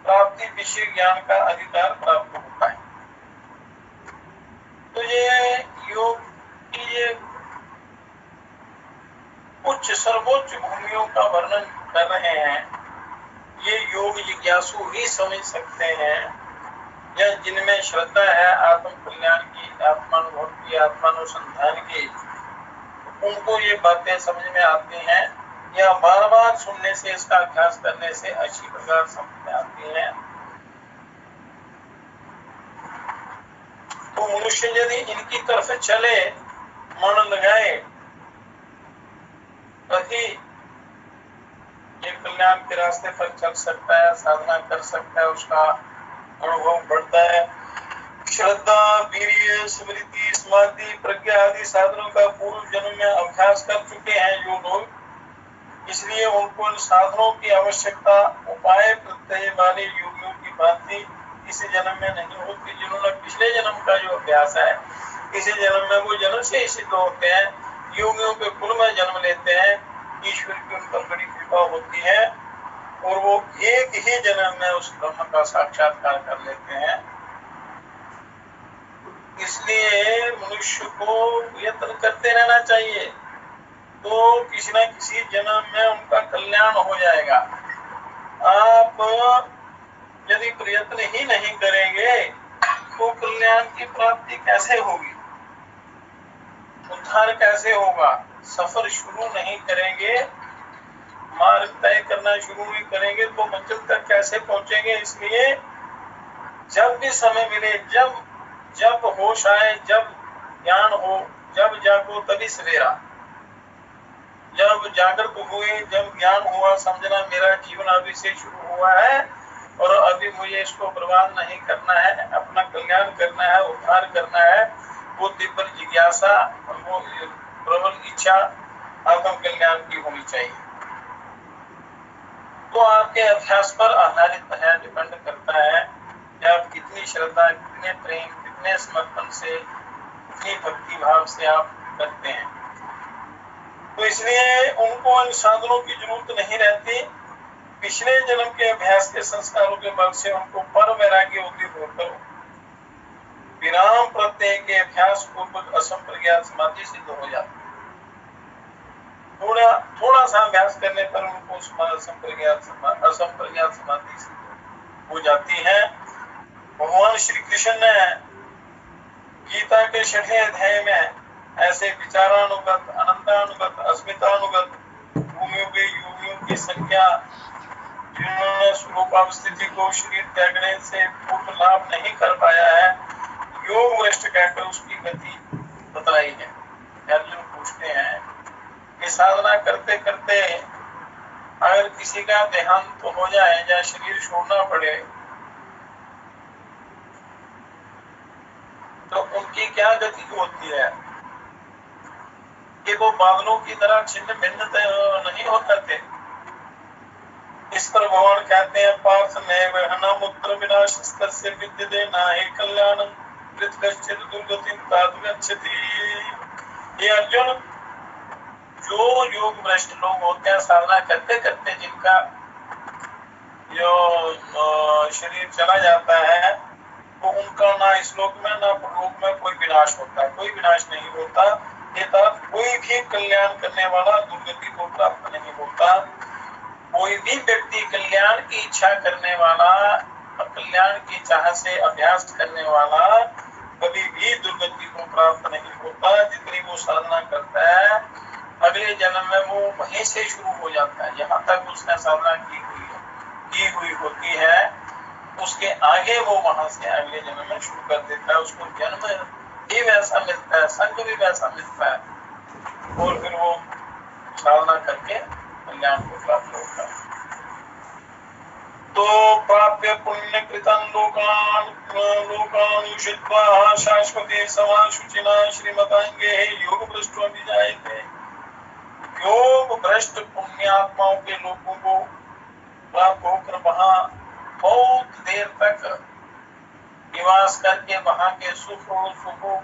प्राप्ति विषय ज्ञान का अधिकार प्राप्त होता है। तो ये योग की ये उच्च सर्वोच्च भूमियों का वर्णन कर रहे हैं। ये योग जिज्ञासु ही समझ सकते हैं, या जिनमें श्रद्धा है आत्म कल्याण की, आत्मानुभव की, आत्मानुसंधान की, उनको ये बातें समझ में आती हैं, या बार बार सुनने से, इसका अभ्यास करने से अच्छी प्रकार समझ में आती हैं। तो मनुष्य यदि इनकी तरफ चले, मन लगाए, तभी ये कल्याण के रास्ते पर चल सकता है, साधना कर सकता है, उसका अनुभव बढ़ता है। श्रद्धा, वीर्य, स्मृति, समाधि, प्रज्ञा आदि साधनों का पूर्व जन्म में अभ्यास कर चुके हैं जो लोग, इसलिए उनको इन साधनों की आवश्यकता उपाय प्रत्यय वाले योगियों की भांति इस जन्म में नहीं होती। जिन्होंने पिछले जन्म का जो अभ्यास है, इस जन्म में वो जन्म से ही सिद्ध होते हैं, योगियों के कुल में जन्म लेते हैं, ईश्वर की उन पर बड़ी कृपा होती है और वो एक ही जन्म में उस ब्रह्म का साक्षात्कार कर लेते हैं। इसलिए मनुष्य को यत्न करते रहना चाहिए, तो किसी न किसी जन्म में उनका कल्याण हो जाएगा। आप यदि प्रयत्न ही नहीं करेंगे तो कल्याण की प्राप्ति कैसे होगी, उद्धार कैसे होगा। सफर शुरू नहीं करेंगे, मार्ग तय करना शुरू नहीं करेंगे तो मंजिल तक कैसे पहुंचेंगे। इसलिए जब भी समय मिले, जब होश आए, जब ज्ञान हो, जब जागो तभी सवेरा। जब जागृत हुए, जब ज्ञान हुआ, समझना मेरा जीवन अभी से शुरू हुआ है और अभी मुझे इसको बर्बाद नहीं करना है, अपना कल्याण करना है, उद्धार करना है, वो तीव्र जिज्ञासा और वो प्रबल इच्छा आत्म कल्याण की होनी चाहिए। तो आपके अभ्यास पर आधारित है, डिपेंड करता है कि आप कितनी श्रद्धा, कितने प्रेम, कितने समर्पण से, कितनी भक्ति भाव से आप करते हैं। तो इसलिए उनको इन साधनों की जरूरत नहीं रहती। पिछले जन्म के अभ्यास के संस्कारों के बल से उनको पर वैराग्य उदित होकर विराम प्रत्यय के अभ्यास पूर्वक असंप्रज्ञात समाधि सिद्ध हो जाती है। थोड़ा सा अभ्यास करने पर उनको असंप्रज्ञात समाधि सिद्ध हो जाती है। भगवान श्री कृष्ण ने गीता के 6वें अध्याय में ऐसे विचारानुगत, अनंतानुगत, अस्मितानुगत भूमियों के योगियों की संख्या, जिन्होंने स्वरूपावस्थिति को शरीर त्यागने से पूर्व लाभ नहीं कर पाया है, योग वरिष्ठ कहकर उसकी गति बताई है। अर्जुन पूछते हैं कि साधना करते करते अगर किसी का देहांत तो हो जाए या शरीर छोड़ना पड़े तो उनकी क्या गति होती है। कि वो बादलों की तरह छिन्न भिन्न नहीं हो जाते। इस पर भगवान कहते हैं, पार्थ नैव हनमुत्र विनाशस्तस्य विद्यते नाहि कल्याणं कृतकश्चित् दुर्गतिं तात गच्छति। ये अर्जुन, जो योग भ्रष्ट लोग होते हैं, साधना करते करते जिनका जो शरीर चला जाता है, तो उनका ना इस लोक में ना परलोक में कोई विनाश होता है, कोई विनाश नहीं होता। कोई भी कल्याण करने वाला दुर्गति को प्राप्त नहीं होता। कोई भी व्यक्ति कल्याण की इच्छा करने वाला, कल्याण की चाह से अभ्यास करने वाला कभी भी दुर्गति को प्राप्त नहीं होता। जितनी वो साधना करता है अगले जन्म में वो वहीं से शुरू हो जाता है, जहाँ तक उसने साधना की हुई होती है उसके आगे वो वहां से अगले जन्म में शुरू कर देता है। उसको जन्म भी वैसा मिलता है, संग भी वैसा मिलता है, और फिर वो साधना करके कल्याण को प्राप्त होता है। तो प्राप्य पुण्य कृतं लोकान उषित्वा शाश्वते समाशुचिना श्रीमतांगे योग भ्रष्टो विजायते। योग भ्रष्ट पुण्यात्माओं के लोगों को प्राप्त होकर वहां बहुत देर तक निवास करके वहां के सुखों को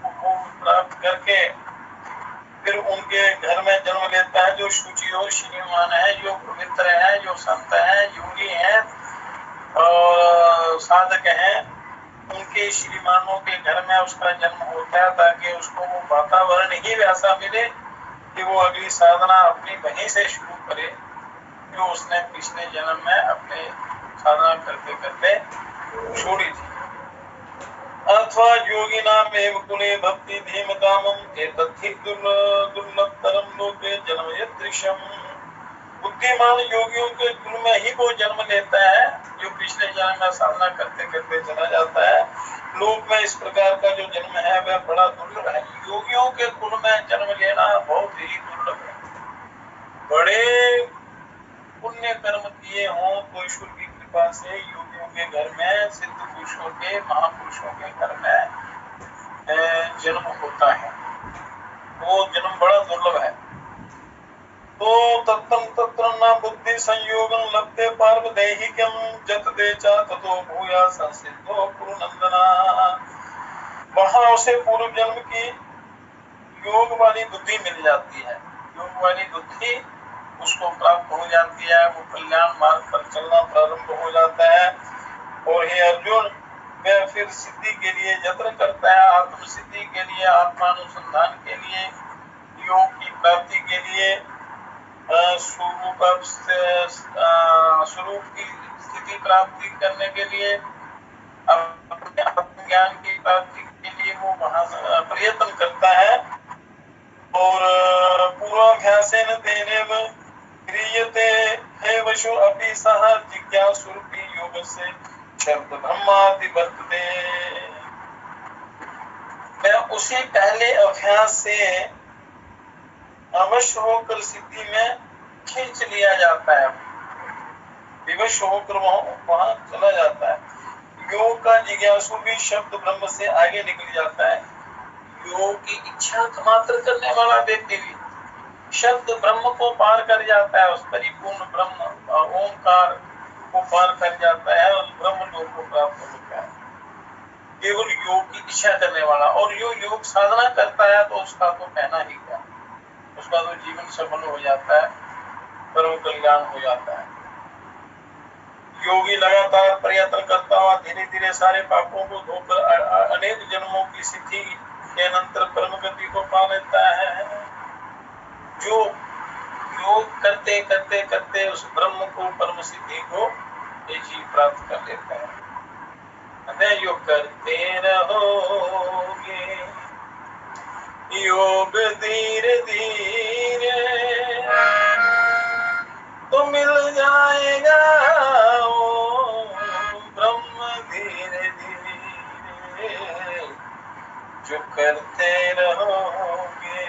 प्राप्त करके फिर उनके घर में जन्म लेता है जो शुचि हो, श्रीमान है, जो पवित्र है, जो संत है, योगी है और साधक हैं, उनके श्रीमानों के घर में उसका जन्म होता है ताकि उसको वो वातावरण ही वैसा मिले कि वो अगली साधना अपनी वहीं से शुरू करे जो उसने पिछले जन्म में अपने साधना करते करते छोड़ी थी। अथवा योगी नाम एव कुले भक्ति धीमतामम एतद्धि दुर्लभतरम लोके जन्म यदृशम। बुद्धिमान योगियों के कुल में ही वो जन्म लेता है जो पिछले जन्म में साधना करते करते चला जाता है। लोक में इस प्रकार का जो जन्म है वह बड़ा दुर्लभ है। योगियों के कुल में जन्म लेना बहुत ही दुर्लभ है। बड़े पुण्य कर्म किए हों तो ईश्वर की कृपा से योगियों के घर में, सिद्ध पुरुषों के, महापुरुषों के घर में जन्म होता है। वो जन्म बड़ा दुर्लभ है। तो तत्तम तत्र न बुद्धि संयोगं लब्धे पार्वदेहिकं जतते च ततो भूया संसिद्धो कुरुनंदना। वहां उसे पूर्व जन्म की योग वाली बुद्धि मिल जाती है। योग वाली बुद्धि उसको प्राप्त हो जाती है, वो कल्याण मार्ग पर चलना प्रारंभ हो जाता है। और हे अर्जुन, वह फिर सिद्धि के लिए यत्न करता है, आत्म सिद्धि के लिए, आत्मानुसंधान के लिए, योग की प्राप्ति के लिए, स्वरूप की स्थिति प्राप्ति करने के लिए, अपने आत्मज्ञान की प्राप्ति के लिए वो वहां प्रयत्न करता है। और पूर्वाभ्यासेन तेनेव क्रियते हे वशो अपि सह जिज्ञासुरपि योगस्य शब्द ब्रह्मादि वर्तते। मैं उसी पहले अभ्यास से अवश्य होकर सिद्धि में खींच लिया जाता है, विवश होकर वहां चला जाता है। योग का जिज्ञासु भी शब्द ब्रह्म से आगे निकल जाता है। योग की इच्छा मात्र करने वाला व्यक्ति भी शब्द ब्रह्म को पार कर जाता है, उस परिपूर्ण ब्रह्म ओंकार को पार कर जाता है और ब्रह्म लोक को प्राप्त होता है। केवल योग की इच्छा करने वाला, और जो योग साधना करता है तो उसका तो कहना ही क्या, उसका तो जीवन सफल हो जाता है, परम कल्याण हो जाता है। योगी लगातार प्रयत्न करता हुआ धीरे धीरे सारे पापों को धोकर अनेक जन्मों की सिद्धि के अनंतर परम गति को पा लेता है। जो योग करते करते करते उस ब्रह्म को, परम सिद्धि को ये जीव प्राप्त कर लेता है। अतः योग करते रहोगे, योग धीरे धीरे तो मिल जाएगा ओ ब्रह्म धीरे धीरे। जो करते रहोगे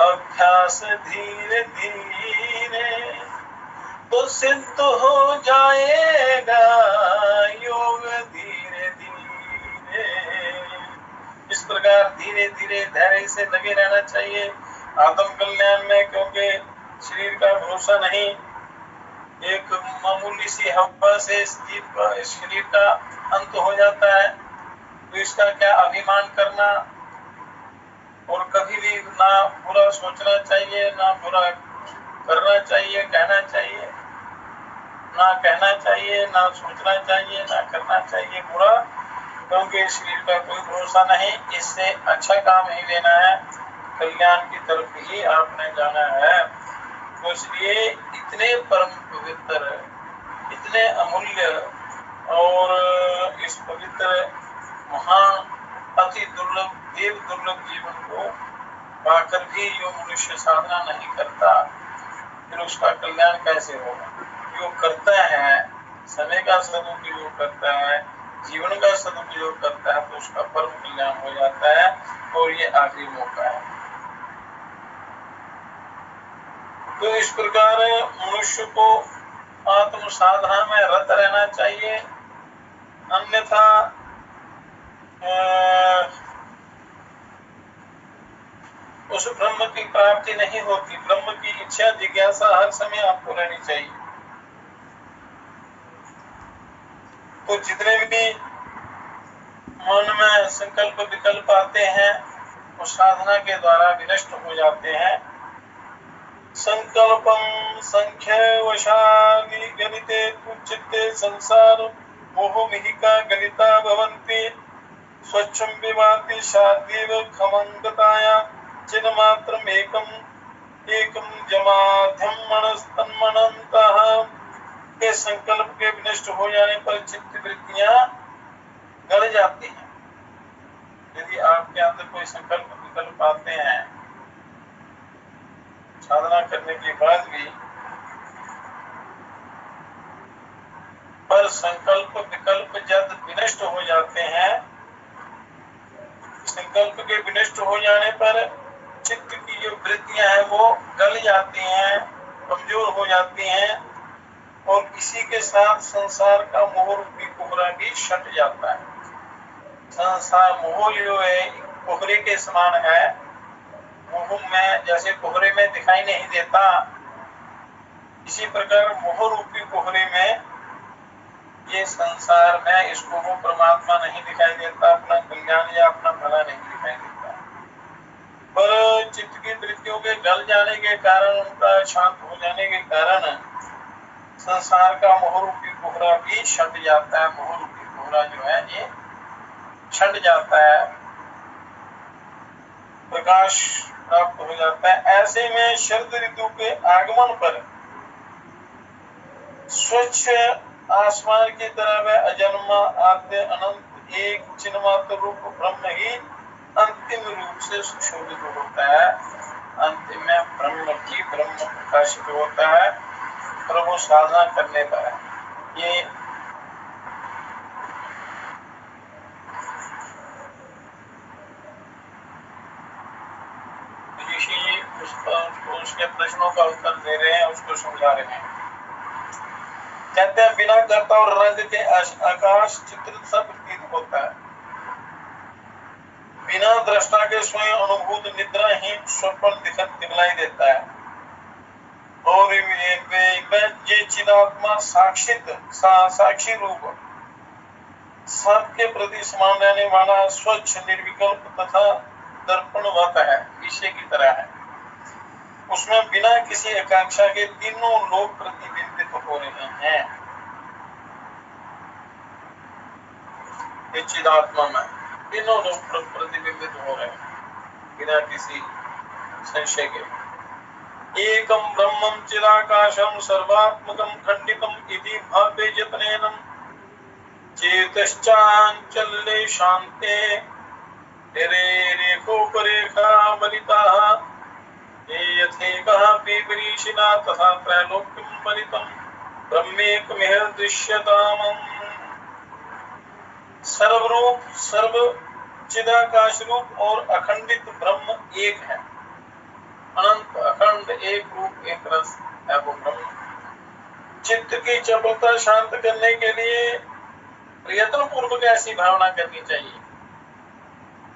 अभ्यास धीरे धीरे तो सिद्ध हो जाएगा योग धीरे धीरे। इस प्रकार धीरे धीरे धैर्य से लगे रहना चाहिए आत्म कल्याण में, क्योंकि शरीर का भरोसा नहीं। एक मामूली सी हवा से इस शरीर का अंत हो जाता है, तो इसका क्या अभिमान करना। और कभी भी ना बुरा सोचना चाहिए, ना बुरा करना चाहिए, कहना चाहिए, ना कहना चाहिए, ना सोचना चाहिए, ना करना चाहिए बुरा, क्योंकि शरीर का कोई भरोसा नहीं। इससे अच्छा काम ही लेना है, कल्याण की तरफ ही आपने जाना है। तो इसलिए इतने परम पवित्र, इतने अमूल्य और इस पवित्र महान अति दुर्लभ देव दुर्लभ जीवन को पाकर भी जो मनुष्य साधना नहीं करता, फिर उसका कल्याण कैसे होगा? जो करता है, समय का सदुपयोग करता है, जीवन का सदुपयोग करता है, तो उसका परम कल्याण हो जाता है। और ये आखिरी मौका है। तो इस प्रकार मनुष्य को आत्म साधना में रत रहना चाहिए, अन्यथा उस ब्रह्म की प्राप्ति नहीं होती। ब्रह्म की इच्छा, जिज्ञासा हर समय आपको रहनी चाहिए। तो जितने भी मन में संकल्प विकल्प आते हैं वो साधना के द्वारा विनष्ट हो जाते हैं। संकल्पम संख्य वशाली गणिते चित्ते संसार मोहमिहिका गणिता भवन्ति स्वच्छं विभाति शादीव खमंगताया चिन्मात्रम एकम जमाध्यम मनस्तन्मनन्तः। के संकल्प के विनष्ट हो जाने पर चित्त वृत्तियां गड़ जाती हैं। यदि आपके अंदर कोई संकल्प विकल्प आते हैं साधना करने के बाद भी, पर संकल्प विकल्प जब विनष्ट हो जाते हैं, संकल्प के विनष्ट हो जाने पर चित्त की जो वृत्तियां हैं वो गल जाती हैं, कमजोर हो जाती हैं, और इसी के साथ संसार का मोह रूपी कोहरा भी छट जाता है। संसार मोह जो है कोहरे के समान है। मोह में जैसे कोहरे में दिखाई नहीं देता, इसी प्रकार मोह रूपी कोहरे में ये संसार में इसको वो परमात्मा नहीं दिखाई देता, अपना कल्याण या अपना भला नहीं दिखाई देता। पर चित्त की वृत्तियों के गल जाने के कारण, उनका शांत हो जाने के कारण संसार का मोह रूपी कोहरा भी छट जाता है। मोह रूपी कोहरा जो है ये छट जाता है, प्रकाश प्राप्त हो जाता है। ऐसे में शरद ऋतु के आगमन पर स्वच्छ आसमान की तरह वह अजन्मा आद्य अनंत एक चिन्मात्र रूप ब्रह्म ही अंतिम रूप से सुशोभित होता है। अंतिम में ब्रह्म प्रकाशित होता है प्रभु साधना करने पर। ये ऋषि उसके प्रश्नों का उत्तर दे रहे हैं, उसको समझा रहे हैं। कहते हैं बिना कर्ता और रंग के आकाश चित्रित सा प्रतीत होता है। बिना दृष्टा के स्वयं अनुभूत निद्रा ही स्वप्न दिखलाई देता है। और ये चिदात्मा साक्षी रूप सबके प्रति समान रहने वाला स्वच्छ निर्विकल्प तथा दर्पणवत है, शीशे की तरह है। उसमें बिना किसी आकांक्षा के तीनों लोग प्रतिबिंबित हो रहे हैं। ये चिदात्मा में तीनों लोग प्रतिबिंबित हो रहे हैं बिना किसी संशय के। एकम ब्रह्मम चिदाकाशम सर्वात्मकम खंडितम इति भाव्य यत्नेन चेतश्चांचल्ये शान्ते रेखोपरेखा बलिताः यथेकः पीपरीशिना तथा त्रैलोक्यं बलितं ब्रह्मेकमिह दृश्यताम्। सर्वरूप सर्व चिदाकाश रूप और अखंडित ब्रह्म एक है। अनंत अखंड एक रूप एक रस है वो ब्रह्म। चित्त की चपलता शांत करने के लिए प्रयत्न पूर्वक ऐसी भावना करनी चाहिए।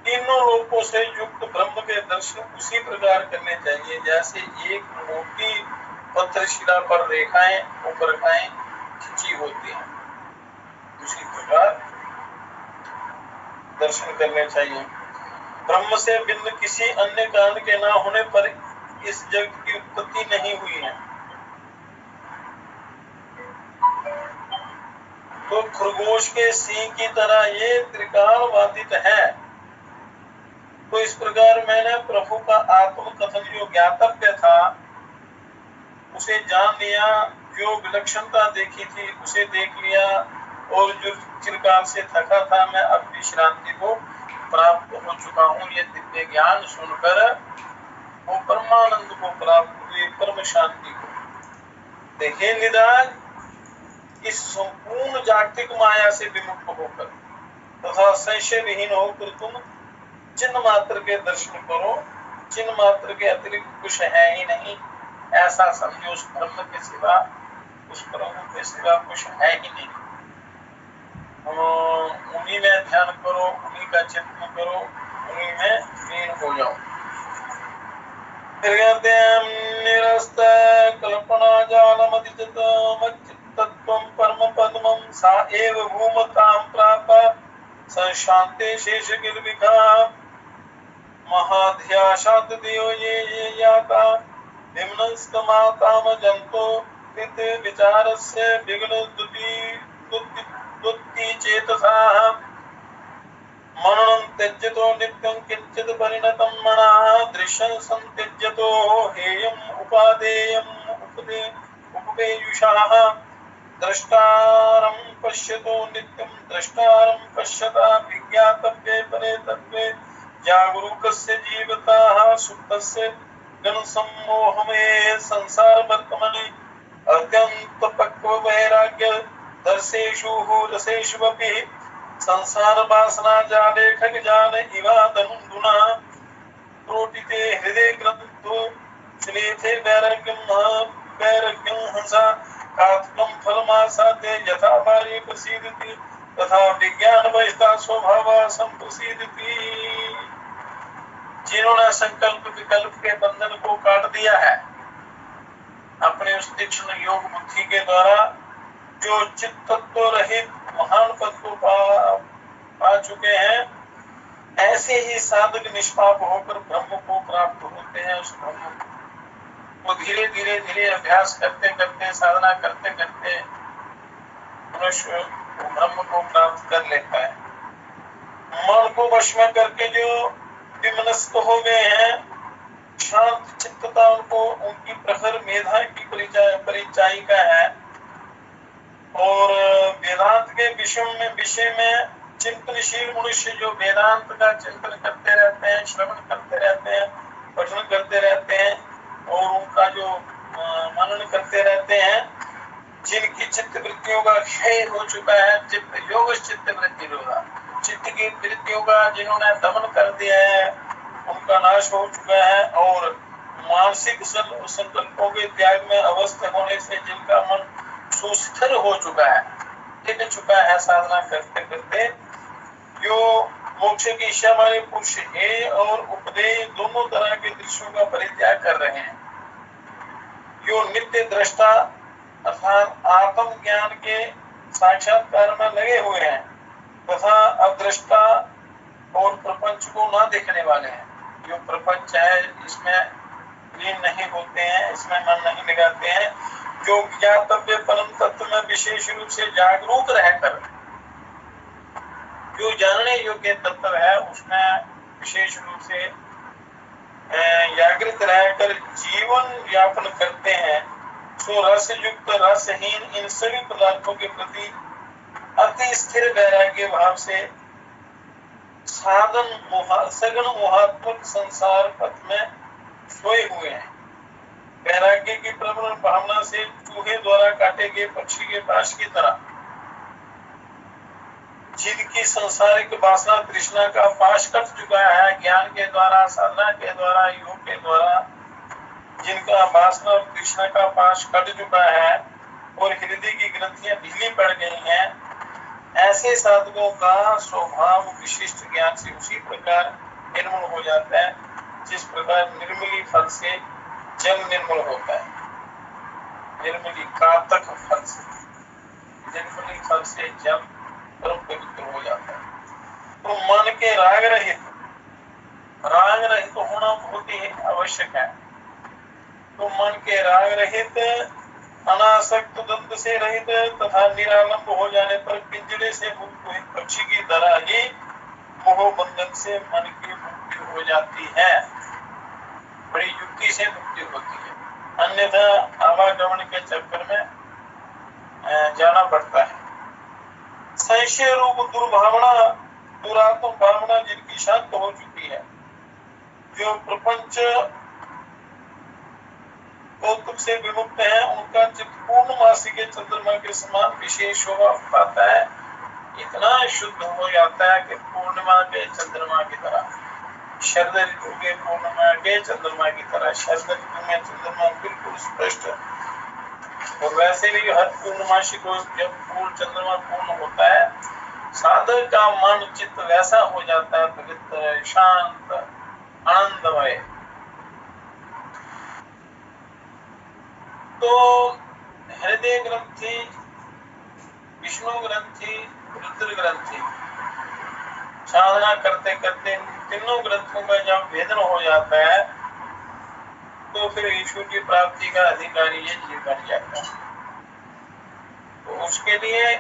तीनों लोकों से युक्त ब्रह्म के दर्शन उसी प्रकार करने चाहिए जैसे एक मोटी पत्थरशिला पर रेखाएं ऊपर खिंची होती हैं, उसी प्रकार दर्शन करने चाहिए। ब्रह्म से भिन्न किसी अन्य कारण के न होने पर इस जगत की उत्पत्ति नहीं हुई है। तो खरगोश के सींग की तरह ये त्रिकाल बाधित है। तो इस प्रकार मैंने प्रभु का आत्म कथन जो ज्ञातव्य था उसे जान लिया, जो विलक्षणता देखी थी उसे देख लिया, और जो चिरकाल से थका था मैं अब विश्रांति को प्राप्त हो चुका हूँ। ये दिव्य ज्ञान सुनकर वो परमानंद को प्राप्त हुए, परम शांति को। देखिए निदान इस संपूर्ण जागतिक माया से विमुक्त होकर तथा संशय विहीन होकर तुम चिन्ह मात्र के दर्शन करो। चिन्ह मात्र के अतिरिक्त कुछ है ही नहीं, ऐसा समझो। उस ब्रह्म के सिवा, उस प्रभु के सिवा कुछ है ही नहीं। उन्हीं में ध्यान करो, उन्हीं का चिंतन करो, उन्हीं में लीन हो जाओ। फिर कहते हैं निरस्त कल्पना जालमदित मच्चित्तत्वं परम पद्मं सा एव भूमतां प्राप संशान्ते शेष गिर्विका महाध्याशात दियो ये याता निम्नस्तमाताम जंतो कृत विचारस्य विघ्न दुत्ति चेतसाः मननं त्यज्यतो नित्यं किंचित् परिणतं मनाः दृश्यं संत्यज्यतो हेयं उपादेयं उपपेयुषाः द्रष्टारं पश्यतो नित्यं द्रष्टारं पश्यता विज्ञातव्ये परेतव्ये जागरूकस्य जीवताः सुप्तस्य गणसम्मोहमे संसार वर्तमने अत्यंत पक्व वैराग्य दर्शेषु रसेष्वपि संसार वासना जाले खग जाल इवा धनुंधुना प्रोटिते हृदय ग्रंथो श्लेथे वैराग्यं हंसा कात्कं फलमासाद्य यथा बारी प्रसीदति तथा विज्ञान वहिता स्वभाव संप्रसीदति। जिन्होंने संकल्प विकल्प के बंधन को काट दिया है अपने उस तीक्ष्ण योग बुद्धि के द्वारा, जो चित्तत्व रहित महान पद को पा चुके हैं, ऐसे ही साधक निष्पाप होकर ब्रह्म को प्राप्त होते हैं। उस ब्रह्म को धीरे धीरे धीरे अभ्यास करते करते, साधना करते करते मनुष्य ब्रह्म को प्राप्त कर लेता है। मन को वश में करके जो विमनस्क हो गए हैं, शांत चित्तता उनको उनकी प्रखर मेधा की परिचायिका है। और वेदांत के विषय में चिंतनशील मनुष्य जो वेदांत का चिंतन करते रहते हैं, श्रवण करते रहते हैं, पठन करते रहते हैं और उनका जो मनन करते रहते हैं, जिनकी चित्त वृत्तियों का क्षय हो चुका है, चित्त योग चित्त वृत्ति होगा, चित्त की वृत्तियों का जिन्होंने दमन कर दिया है उनका नाश हो चुका है, और मानसिक संकल्पों के त्याग में अवस्थ होने से जिनका मन सुस्थिर हो चुका है, टिक चुका है साधना करते करते, जो मोक्ष की इच्छा वाले पुरुष है और उपदेश दोनों तरह के दृश्यों का परित्याग कर रहे हैं, जो नित्य दृष्टा अर्थात आत्म ज्ञान के साक्षात्कार में लगे हुए हैं तथा अदृष्टा और प्रपंच को ना देखने वाले हैं। जो प्रपंच है इसमें लीन नहीं होते हैं, इसमें मन नहीं लगाते हैं, जो ज्ञातव्य परम तत्व में विशेष रूप से जागरूक रहकर जो जानने योग्य तत्व है उसमें विशेष रूप से जागृत रहकर जीवन यापन करते हैं, सो रस युक्त रसहीन इन सभी पदार्थों के प्रति अति स्थिर वैराग्य भाव से सगुण मोहात्मक संसार पथ में सोए हुए हैं। वैराग्य की प्रबल भावना से चूहे द्वारा काटे गए पक्षी के पास की तरह, जिनकी सांसारिक वासना तृष्णा का पाश कट चुका है, ज्ञान के द्वारा, साधना के द्वारा, योग के द्वारा जिनका वासना और तृष्णा का पाश कट चुका है और हृदय की ग्रंथियां ढीली पड़ गई हैं, ऐसे साधकों का स्वभाव विशिष्ट ज्ञान से उसी प्रकार निर्मल हो जाता है जिस प्रकार निर्मली फल से जल निर्मल होता है। निर्मली कातक फल से, निर्मली फल से जल परम पवित्र हो जाता है। तो मन के राग रहित होना बहुत ही आवश्यक है। तो मन के राग रहित, अनासक्त, द्वंद्व से रहित तथा निरालंब हो जाने पर पिंजरे से मुक्त हुए पक्षी की तरह ही मोह बंधन से मन की मुक्ति हो जाती है। बड़ी युक्ति से मुक्ति होती है, अन्यथा आवागमन के चक्कर में जाना पड़ता है। संशय रूप दुर्भावना, दुरात्म भावना जिनकी शांत हो चुकी है, जो प्रपंच कौतुक से विमुक्त है, उनका चित्त पूर्णमासी के चंद्रमा के समान विशेष शोभा पाता है, इतना शुद्ध हो जाता है कि पूर्णिमा के चंद्रमा की तरह, शरद ऋतु के पूर्णिमा के चंद्रमा की तरह। शरद ऋतु में चंद्रमा बिल्कुल स्पष्ट, और वैसे भी हर पूर्णमासी को जब पूर्ण चंद्रमा पूर्ण होता है, साधक का मन चित्त वैसा हो जाता है, पवित्र, शांत, आनंदमय। तो हृदय ग्रंथि, विष्णु ग्रंथि, रुद्र ग्रंथि, साधना करते करते तीनों ग्रंथों का जब भेदन हो जाता है, तो फिर ईश्वर की प्राप्ति का अधिकारी ये जीव बन जाता है। तो उसके लिए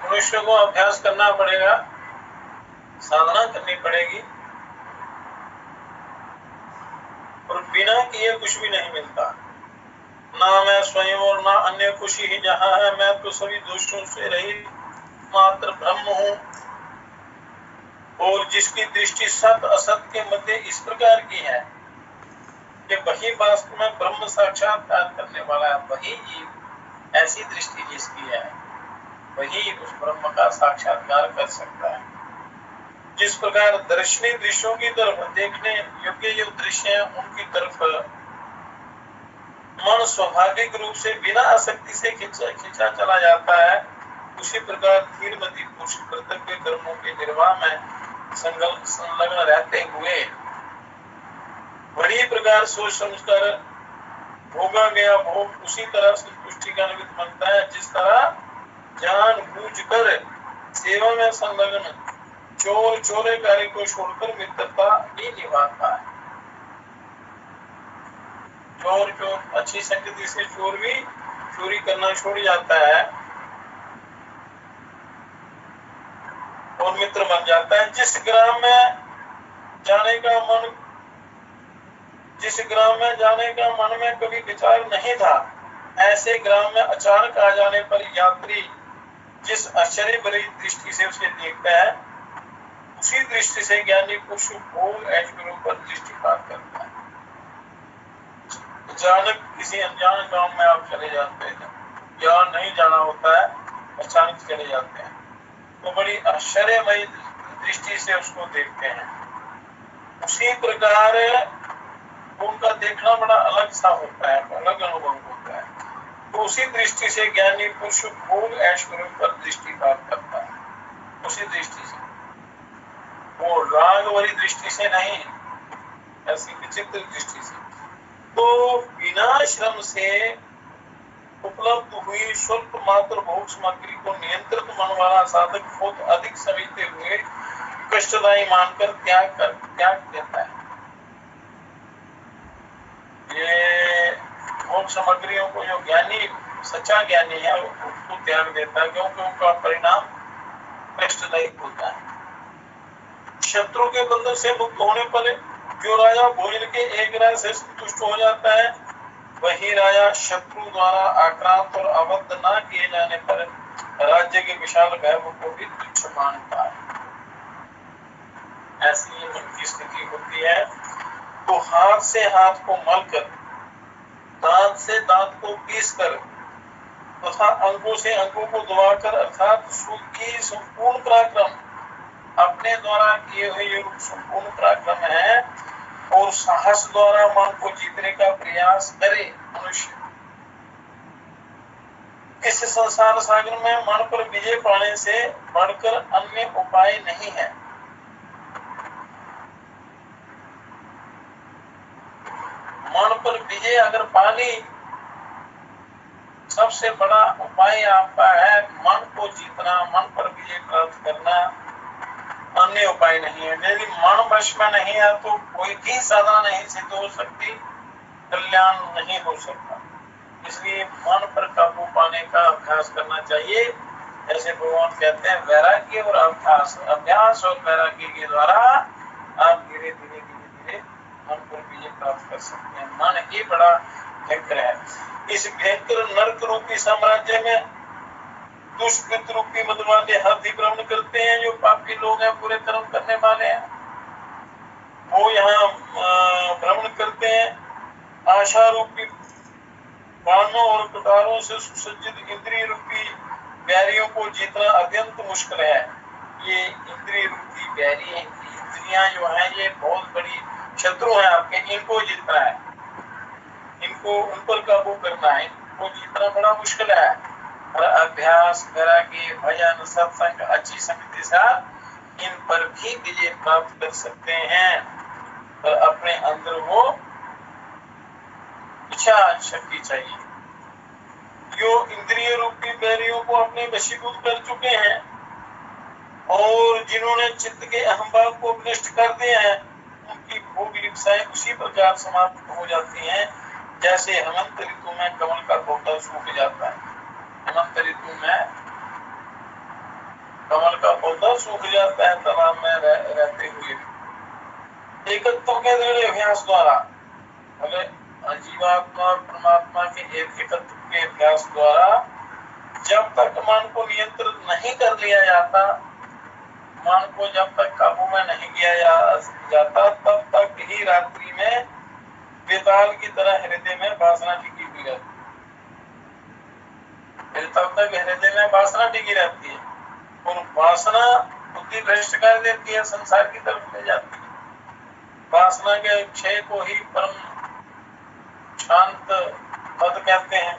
मनुष्य को अभ्यास करना पड़ेगा, साधना करनी पड़ेगी, और बिना किए कुछ भी नहीं मिलता। ना मैं स्वयं और ना अन्य खुशी ही जहाँ है, मैं तो सभी दोषों से रहित मात्र ब्रह्म हूँ। और जिसकी दृष्टि सत असत के मध्य इस प्रकार की है कि वही वास्तव में ब्रह्म साक्षात्कार करने वाला है, वही जीव, ऐसी दृष्टि जिसकी है वही उस ब्रह्म का साक्षात्कार कर सकता है। जिस प्रकार दर्शनीय दृश्यों की तरफ, देखने योग्य जो दृश्य है उनकी तरफ मन स्वाभाविक रूप से बिना आसक्ति से खिंचा चला जाता है, उसी प्रकार धीरमती पुरुष कर्तव्य कर्मों के निर्वाह में संलग्न रहते हुए बड़ी प्रकार सोच समझकर भोगा गया भोग उसी तरह संतुष्टि का निमित्त बनता है, जिस तरह जान बूझ कर सेवा में संलग्न चोर चोरे कार्य को छोड़कर मित्रता ही निभाता है। चोर अच्छी संगति से चोर भी चोरी करना छोड़ जाता है और मित्र बन जाता है। जिस ग्राम में जाने का मन में कभी विचार नहीं था, ऐसे ग्राम में अचानक आ जाने पर यात्री जिस आश्चर्य भरी दृष्टि से उसे देखता है, उसी दृष्टि से ज्ञानी पुरुष भोग ऐश्वर्यों पर दृष्टिपात करता है। अचानक किसी अनजान गांव में आप चले जाते हैं, जहाँ नहीं जाना होता है, अचानक चले जाते हैं, तो बड़ी आश्चर्यमयी दृष्टि से उसको देखते हैं। उसी प्रकार उनका देखना बड़ा अलग सा होता है, अलग अनुभव होता है। तो उसी दृष्टि से ज्ञानी पुरुष भोग ऐश्वर्यों पर दृष्टिपात करता है, उसी दृष्टि से, वो राग वाली दृष्टि से नहीं, ऐसी विचित्र दृष्टि से। तो बिना श्रम से उपलब्ध हुई स्वल्प मात्र भोग सामग्री को नियंत्रित मन वाला साधक बहुत अधिक समझते हुए कष्टदायी मानकर त्याग देता है। ये भोग सामग्रियों को जो ज्ञानी, सच्चा ज्ञानी है, उसको त्याग देता है, क्योंकि उनका परिणाम कष्टदायी होता है। शत्रु के बंधन से मुक्त होने पर जो राजा भोजन के एक राय से संतुष्ट हो जाता है, वही राजा शत्रु द्वारा आक्रांत और अवध न किए जाने पर राज्य के विशाल वैभव को भी तुच्छ मानता है। ऐसी मन की स्थिति होती है। तो हाथ से हाथ को मलकर, दांत से दांत को पीसकर तथा अंगों से अंगों को दबाकर, अर्थात सुख की संपूर्ण पराक्रम, अपने द्वारा किए हुए ये संपूर्ण पराक्रम है, और साहस द्वारा मन को जीतने का प्रयास करे मनुष्य। इस संसार सागर में मन पर विजय पाने से बढ़कर अन्य उपाय नहीं है। मन पर विजय अगर पानी, सबसे बड़ा उपाय आपका है मन को जीतना, मन पर विजय प्राप्त करना, अन्य उपाय नहीं है। यदि मन वश में नहीं है तो कोई भी साधना नहीं सिद्ध हो सकती, कल्याण नहीं हो सकता। इसलिए मन पर काबू पाने का अभ्यास करना चाहिए। ऐसे भगवान कहते हैं वैराग्य और अभ्यास और वैराग्य के द्वारा आप धीरे धीरे मन पर विजय प्राप्त कर सकते हैं। मन ही बड़ा भयंकर है। इस भयंकर नरक रूपी साम्राज्य में दुष्कृत रूपी मद वाले हाथी भ्रमण करते हैं, जो पापी लोग हैं, बुरे कर्म करने वाले हैं। वो यहाँ भ्रमण करते हैं। आशा रूपी बाणों और कटारों से सुसज्जित इंद्रिय रूपी बैरियों को जीतना अत्यंत मुश्किल है। ये इंद्रिय रूपी बैरी, इंद्रियां जो है ये बहुत बड़ी शत्रु है आपके, इनको जीतना है, इनको उन पर काबू करना है, इनको जीतना बड़ा मुश्किल है। और अभ्यास, वैराग्य, भजन, सत्संग, अच्छी संगति से इन पर भी विजय प्राप्त कर सकते हैं। पर अपने अंदर वो इच्छा शक्ति चाहिए। जो इंद्रिय रूपी बैरियों को अपने वशीभूत कर चुके हैं और जिन्होंने चित्त के अहंभाव को नष्ट कर दिया है, उनकी भोग लिप्साएं उसी प्रकार समाप्त हो जाती हैं जैसे हेमंत ऋतु में कमल का पौधा सूख जाता है। हेमंत ऋतु में कमल का पौधा सूख जाता है तालाब में रहते हुए। एकत्व के दृढ़ अभ्यास द्वारा, जीवात्मा और परमात्मा के एकत्व के अभ्यास द्वारा जब तक मन को नियंत्रित नहीं कर लिया जाता, मन को जब तक काबू में नहीं किया जाता, तब तक ही रात्रि में बेताल की तरह हृदय में वासना टिकी हुई रहती है। तब तक हृदय में वासना टिकी रहती है और वासना बुद्धि भ्रष्ट कर देती है, संसार की तरफ ले जाती है। वासना के क्षय को ही परम शांत पद कहते हैं।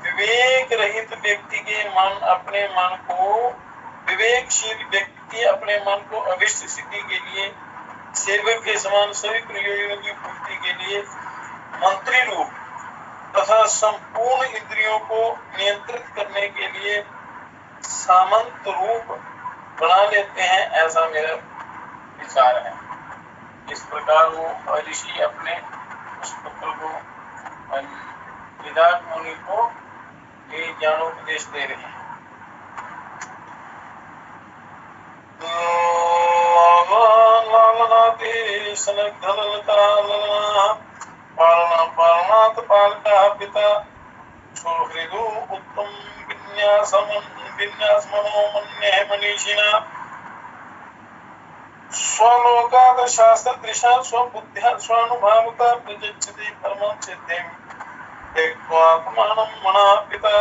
विवेक रहित व्यक्ति के मन अपने मन को, विवेकशील व्यक्ति अपने मन को अभिष्ट सिद्धि के लिए, सेवक के समान सभी प्रयोजनों की पूर्ति के लिए मंत्री रूप तथा संपूर्ण इंद्रियों को नियंत्रित करने के लिए सामंत रूप बना लेते हैं, ऐसा मेरा विचार है। इस प्रकार वो ऋषि अपने उस पुत्र को, विदात मुनि को ये ज्ञानोपदेश दे रहे हैं। पालनात् पालकः पिता सुहृदो उत्तम विन्यास मनोमन्यः मनीषिणः स्वलोकात् शास्त्रदृशा स्वबुद्ध्या स्वानुभावता प्रयच्छति परमं सिद्धिं त्यक्त्वात्मानं मनः पिता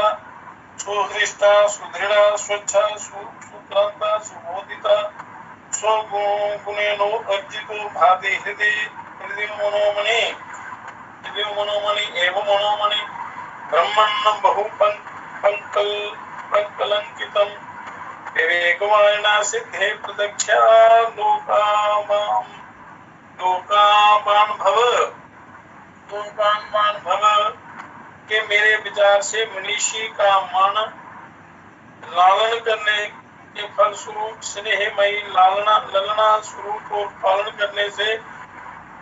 सुहृष्टा सुदृढ़ा स्वच्छा सुक्रांता सुबोधिता स्वगुणेनो अर्जितो भाति हृदय मनोमणि एवं मनोमणि ब्रह्मण्यं बहु पंकलंकितं विवेकवाणिना सिद्धे प्रदक्षा लोकापान भव के मेरे विचार से मनीषी का मन लालन करने के फल स्वरूप स्नेहमयी ललना स्वरूप और पालन करने से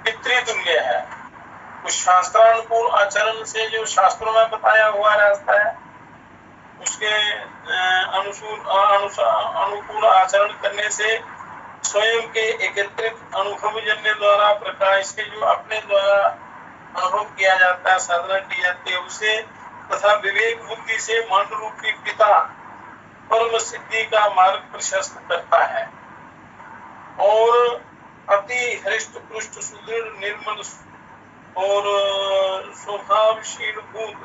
पितृतुल्य है। उस शास्त्रानुकूल आचरण से, जो शास्त्रों में बताया हुआ रास्ता है, उसके अनुकूल आचरण करने से स्वयं के एकत्रित अनुभव जन्य द्वारा प्रकाश से जो अपने द्वारा अनुभव किया जाता है, साधना की जाती है, उसे तथा विवेक बुद्धि से मन रूपी पिता परम सिद्धि का मार्ग प्रशस्त करता है और अति हृष्ट पुष्ट सुदृढ़ निर्मल और स्वभावशील भूत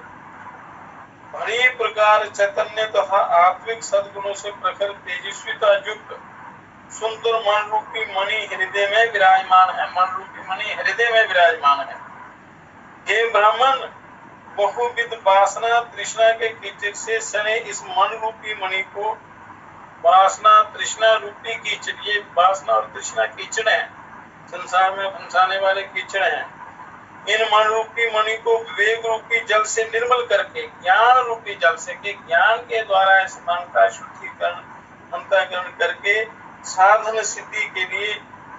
बड़ी प्रकार चैतन्य तथा आत्मिक सद्गुणों से प्रखर तेजस्विता युक्त सुंदर मन रूपी मणि हृदय में विराजमान है। मन रूपी मणि हृदय में विराजमान है। हे ब्राह्मण, बहुविध वासना तृष्णा के कीचड़ से सने इस मन रूपी मणि को, वासना तृष्णा रूपी कीचड़, ये वासना और तृष्णा कीचड़ है, संसार में फंसाने वाले कीचड़ हैं। इन मन रूपी मणि को विवेक रूपी जल से निर्मल करके, ज्ञान रूपी जल से के ज्ञान के द्वारा इस मन का शुद्धिकरण अंतःकरण करके साधन सिद्धि के लिए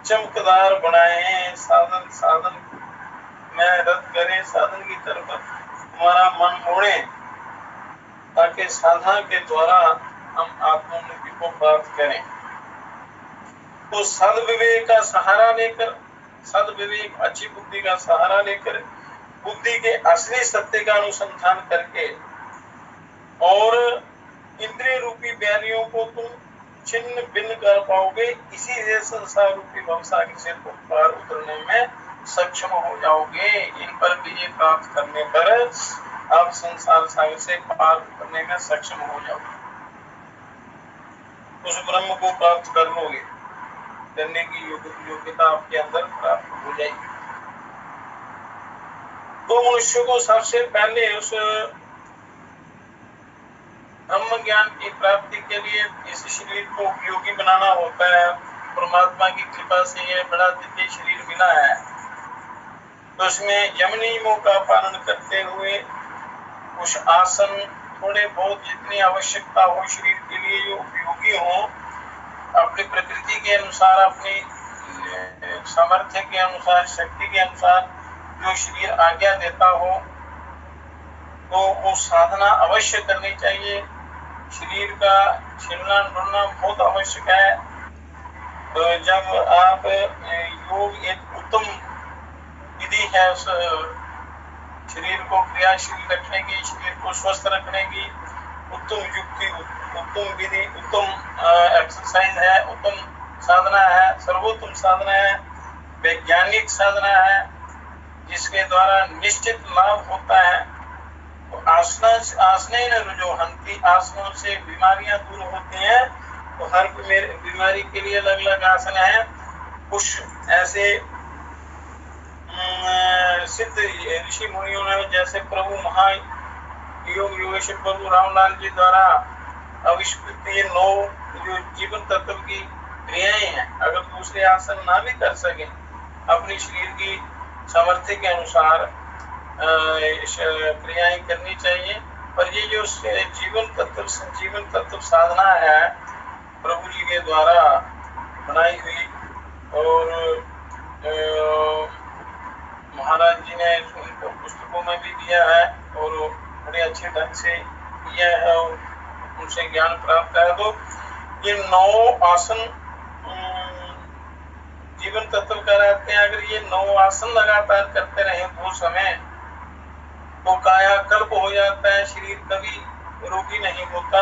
चमकदार बनाए। साधन में रद्द करें, साधन की तरफ हमारा मन मोड़े, ताकि साधना के द्वारा हम आत्मोन्नति को प्राप्त करें। तो सद्विवेक का सहारा लेकर, सद्विवेक अच्छी बुद्धि का सहारा लेकर, बुद्धि के असली सत्य का अनुसंधान करके और इंद्रिय रूपी बैरियों को तुम छिन्न भिन्न कर पाओगे। इसी से संसार रूपी भवसागर से पार उतरने में सक्षम हो जाओगे। इन पर विजय प्राप्त करने पर आप संसार सागर से पार उतरने में सक्षम हो जाओगे, उस ब्रह्म को प्राप्त कर लोगे, करने की योग्यता आपके अंदर प्राप्त हो जाएगी। तो मनुष्य को सबसे पहले उस ब्रह्म ज्ञान की प्राप्ति के लिए इस शरीर को उपयोगी बनाना होता है। परमात्मा की कृपा से यह बड़ा दिव्य शरीर मिला है, तो उसमें यम नियमों का पालन करते हुए कुछ आसन थोड़े बहुत जितनी आवश्यकता हो शरीर के लिए जो उपयोगी हो, अपनी प्रकृति के अनुसार, अपनी सामर्थ्य के अनुसार, शक्ति के अनुसार जो शरीर आज्ञा देता हो, तो वो साधना अवश्य करनी चाहिए। शरीर का छिलना ढूंढना बहुत आवश्यक है। तो जब आप योग एक उत्तम विधि है उस शरीर को क्रियाशील रखने की, शरीर को स्वस्थ रखने की उत्तम युक्ति, उत्तम विधि, उत्तम एक्सरसाइज है, उत्तम साधना है, सर्वोत्तम साधना है, वैज्ञानिक साधना है, जिसके द्वारा निश्चित लाभ होता है। तो आसने रुजोहंती, आसनों से बीमारियां दूर होती हैं। तो हर बीमारी के लिए अलग अलग आसन है। कुछ ऐसे सिद्ध ऋषि मुनियों ने, जैसे प्रभु योगेश्वर प्रभु रामलाल जी द्वारा आविष्कृत ये 9 जो जीवन तत्व की क्रियाएं हैं, अगर दूसरे आसन ना भी कर सके, अपनी शरीर की सामर्थ्य के अनुसार क्रियाएं करनी चाहिए। पर ये जो जीवन तत्व साधना है प्रभु जी के द्वारा बनाई हुई, और महाराज जी ने उनको पुस्तकों में भी दिया है और बड़े अच्छे ढंग से किया है और उनसे ज्ञान प्राप्त है। तो ये 9 आसन जीवन तत्व कराते हैं। अगर ये 9 आसन लगातार करते रहे 2 समय, तो कायाकल्प हो जाता है, शरीर कभी रोगी नहीं होता,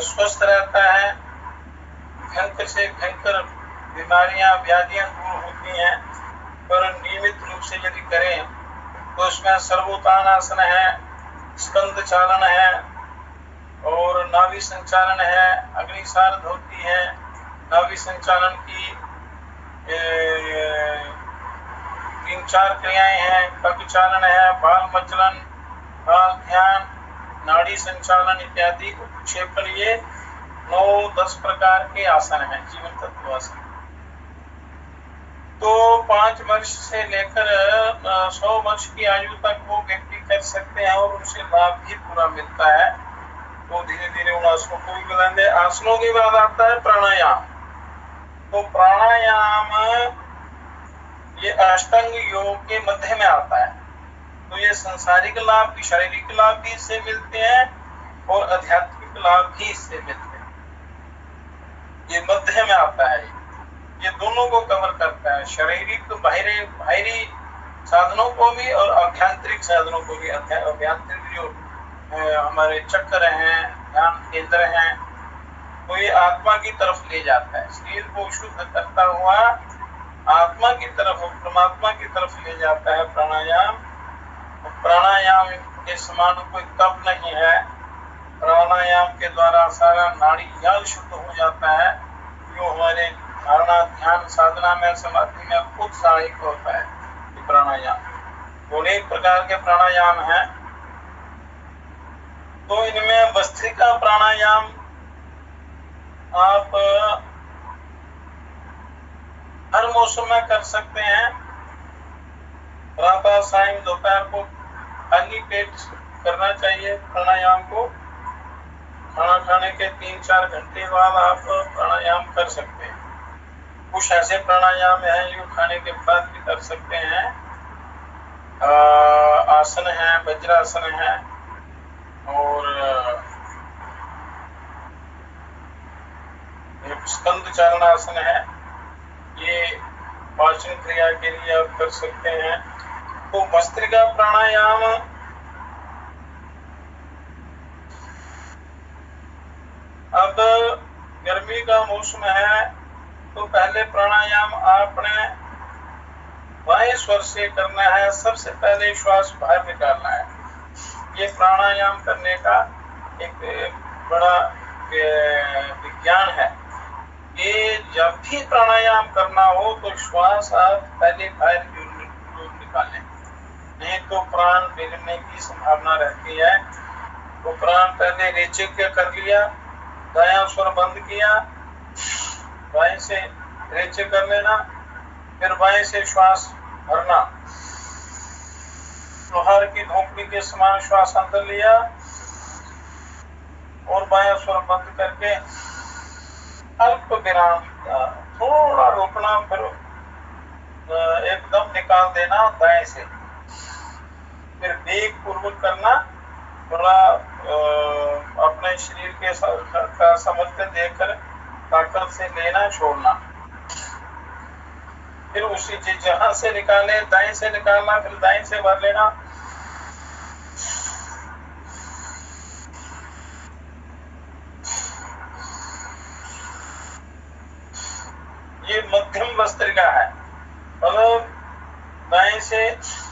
स्वस्थ रहता है, भयंकर से भयंकर बीमारियां व्याधियां दूर होती हैं। पर नियमित रूप से यदि करें तो इसमें सर्वोत्तान आसन है, स्कंद चालन है, और नाभि संचालन है, अग्निसार होती है, नाभि संचालन की 3-4 क्रियाएं हैं, कप चालन है, बाल मचलन, बाल ध्यान, नाड़ी संचालन इत्यादि उत्क्षेपण। ये 9-10 प्रकार के आसन हैं, जीवन तत्व आसन। तो 5 वर्ष से लेकर 100 वर्ष की आयु तक वो व्यक्ति कर सकते हैं और उनसे लाभ भी पूरा मिलता है। तो धीरे धीरे उन आसनों को भी बताएंगे। आसनों के बाद आता है प्राणायाम। तो प्राणायाम ये अष्टांग योग के मध्य में आता है। तो ये सांसारिक लाभ भी, शारीरिक लाभ भी इससे मिलते हैं और आध्यात्मिक लाभ भी इससे मिलते हैं। ये मध्य में आता है, ये दोनों को कवर करता है, शारीरिक बाहरी साधनों को भी और आभ्यंतरिक साधनों को भी। आभ्यंतरिक जो हमारे चक्र हैं, ध्यान केंद्र हैं, तो ये आत्मा की तरफ ले जाता है, शरीर को शुद्ध करता हुआ आत्मा की तरफ, परमात्मा की तरफ ले जाता है प्राणायाम। प्राणायाम के समान कोई तप नहीं है। प्राणायाम के द्वारा सारा नाड़ी जाल शुद्ध हो जाता है, जो हमारे धारणा, ध्यान, साधना में, समाधि में खुद सहायक होता है। प्राणायाम अनेक प्रकार के प्राणायाम हैं। तो इनमें भस्त्रिका प्राणायाम आप हर मौसम में कर सकते हैं। प्रातः, सायं, दोपहर को खाली पेट करना चाहिए प्राणायाम को। खाना खाने के 3-4 घंटे बाद आप प्राणायाम कर सकते हैं। कुछ ऐसे प्राणायाम हैं जो खाने के बाद भी कर सकते हैं। आसन है, वज्रासन है, और स्कंद चारणासन है। ये पाचन क्रिया के लिए आप कर सकते हैं। तो भस्त्रिका प्राणायाम अब गर्मी का मौसम है तो पहले प्राणायाम आपने बाएं स्वर से करना है। सबसे पहले श्वास बाहर निकालना है। ये प्राणायाम करने का एक बड़ा विज्ञान है। ये जब भी प्राणायाम करना हो तो श्वास आप पहले बाहर जरूर निकालें, नहीं तो प्राण बिगड़ने की संभावना रहती है। तो प्राण पहले रेचक कर लिया, दायां स्वर बंद किया, बाएं से रेचक कर लेना, फिर बाएं से श्वास भरना, लोहार की धोपड़ी के समान श्वास अंदर लिया और बायां स्वर बंद करके अल्प विराम दिया, थोड़ा रोकना, फिर एकदम निकाल देना दाएं से, फिर वेग पूर्वक करना, थोड़ा अपने शरीर के का सामर्थ्य देकर ताकत से लेना छोड़ना, फिर उसी चीज जहां से निकाले दाएं से निकालना, फिर दाएं से भर लेना। ये मध्यम भस्त्रिका है, मतलब दाएं से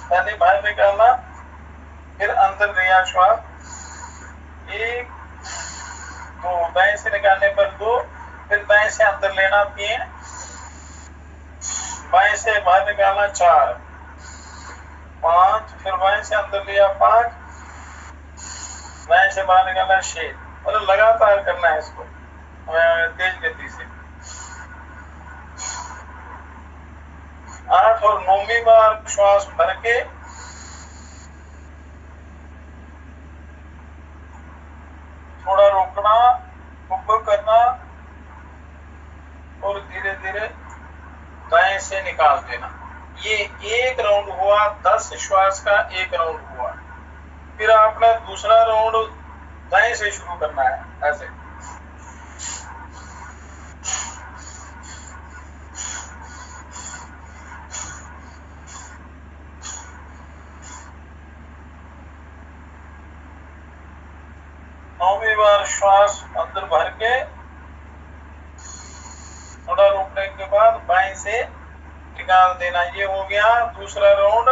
पहले बाहर निकालना, फिर अंदर लिया श्वास, एक दो, दाएं से निकालने पर दो, फिर दाएं से अंदर लेना 3, बाएं से बाहर निकालना 4, 5, फिर बाएं से अंदर लिया 5, बाएं से बाहर निकालना 6। मतलब लगातार करना है इसको तेज गति से। 8 और 9वीं बार श्वास भर के थोड़ा रोकना, ऊपर करना और धीरे धीरे दाएं से निकाल देना। ये एक राउंड हुआ, 10 श्वास का एक राउंड हुआ। फिर आपने दूसरा राउंड दाएं से शुरू करना है, ऐसे। नौवीं बार श्वास अंदर भर के थोड़ा रोकने के बाद बाएं से निकाल देना। ये हो गया दूसरा राउंड,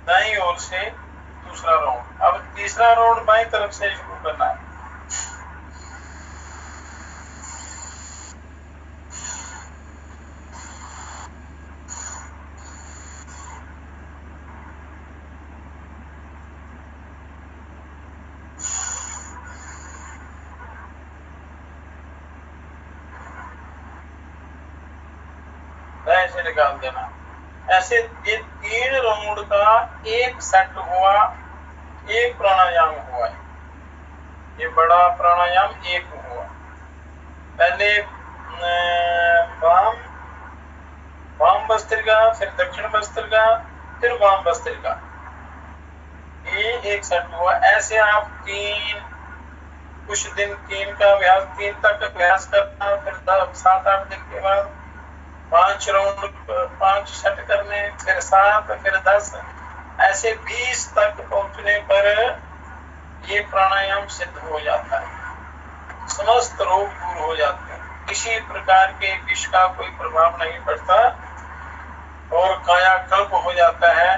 दाईं ओर से दूसरा राउंड। अब तीसरा राउंड बाईं तरफ से शुरू करना है। दाएं से निकाल देना। ऐसे ये 3 राउंड का एक सेट हुआ, एक प्राणायाम हुआ है। ये बड़ा प्राणायाम एक हुआ। पहले वाम भस्त्रिका, फिर दक्षिण भस्त्रिका, फिर वाम भस्त्रिका, ये एक सेट हुआ। ऐसे आप कुछ दिन 3 का अभ्यास, 3 तक अभ्यास करना, फिर 7-8 दिन के बाद 5 राउंड, 5 सेट करने, फिर 7, फिर 10, ऐसे 20 तक पहुंचने पर ये प्राणायाम सिद्ध हो जाता है। समस्त रोग दूर हो जाते हैं, किसी प्रकार के विष का कोई प्रभाव नहीं पड़ता और कायाकल्प हो जाता है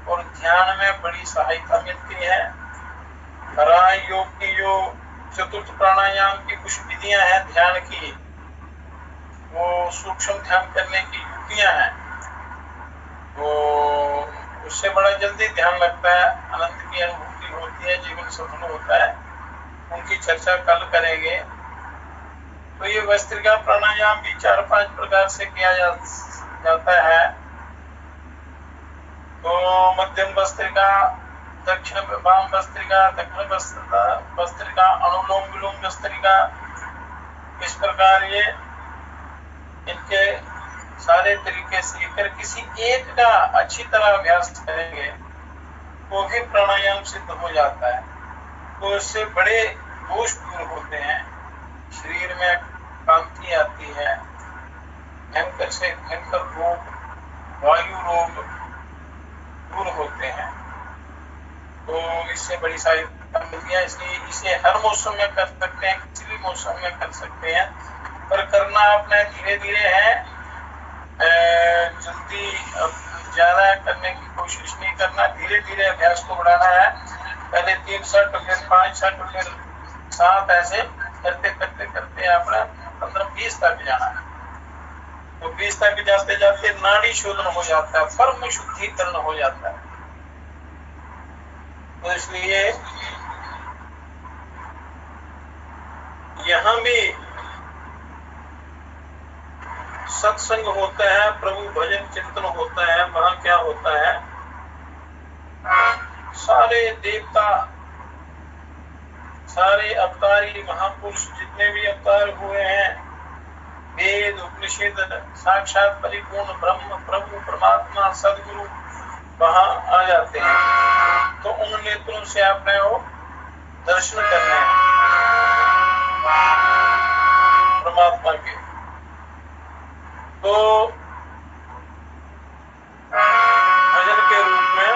और ध्यान में बड़ी सहायता मिलती है। योग की जो चतुर्थ प्राणायाम की कुछ विधियां हैं ध्यान की, वो सूक्ष्म ध्यान करने की युक्तियां हैं, तो उससे बड़ा जल्दी ध्यान लगता है, आनंद की अनुभूति होती है, जीवन सफल होता है। उनकी चर्चा कल करेंगे। तो ये भस्त्रिका प्राणायाम भी 4-5 प्रकार से किया जाता है। तो मध्यम भस्त्रिका, दक्षिण वाम भस्त्रिका, दक्षिण भस्त्रिका, अनुलोम विलोम भस्त्रिका, इस प्रकार ये इनके सारे तरीके सीखकर किसी एक का अच्छी तरह अभ्यास करेंगे तो भी प्राणायाम सिद्ध हो जाता है। तो इससे बड़े दोष दूर होते हैं, शरीर में कांति आती है, भयंकर से भयंकर रोग, वायु रोग दूर होते हैं। तो इससे बड़ी सहायता मिलती है। इसलिए इसे हर मौसम में कर सकते हैं, किसी भी मौसम में कर सकते हैं, पर करना आपने धीरे धीरे है। जल्दी ज्यादा करने की कोशिश नहीं करना, धीरे धीरे अभ्यास को बढ़ाना है। पहले 3 सेट, फिर 5 सेट, फिर 7, ऐसे करते करते करते आपने 15-20 तक जाना है। तो 20 तक जाते जाते नाड़ी शोधन हो जाता है, परम शुद्धिकरण हो जाता है। तो इसलिए यहाँ भी सत्संग होता है, प्रभु भजन चिंतन होता है। वहां क्या होता है, सारे देवता, सारे अवतारी महापुरुष जितने भी अवतार हुए हैं, वेद उपनिषद, साक्षात परिपूर्ण ब्रह्म प्रभु परमात्मा सदगुरु वहां आ जाते हैं। तो उन नेत्रों से आपने वो दर्शन करने हैं परमात्मा के। तो भजन के रूप में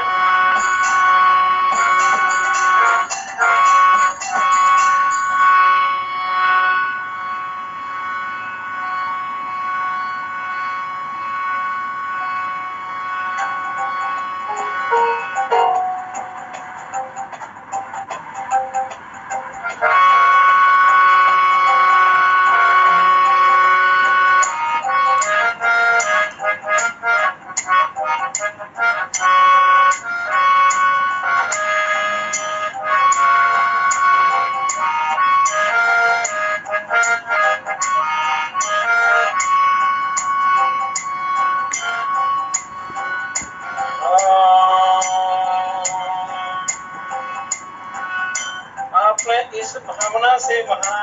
इस भावना से वहां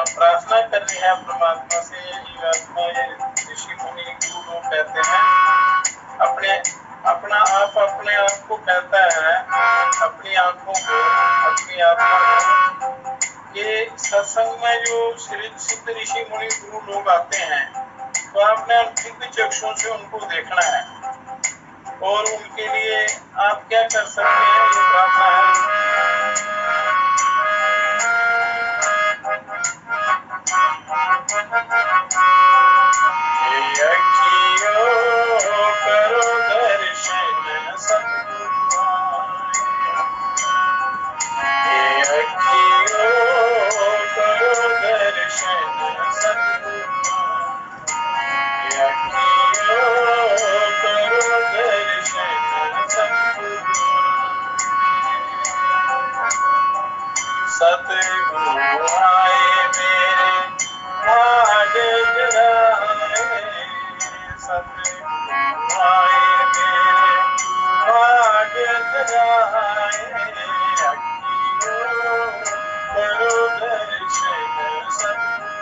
प्रार्थना करनी है परमात्मा से। ये ऋषि मुनि गुरु लोग कहते हैं, अपने आप को कहता है, अपनी आंखों को, अपनी आत्मा को, ये सत्संग में जो सिद्ध ऋषि मुनि गुरु लोग आते हैं, तो आपने दिव्य चक्षुओं से उनको देखना है। और उनके लिए आप क्या कर सकते हैं, ये प्रार्थना है। करो दर्शन सतगुरु, करो दर्शन सतगुरु, करो दर्शन सतगुरु, सतगुरु आए मेरे भाग जगाए, सतगुरु आए मेरे भाग जगाए, करो दर्शन सतगुरु,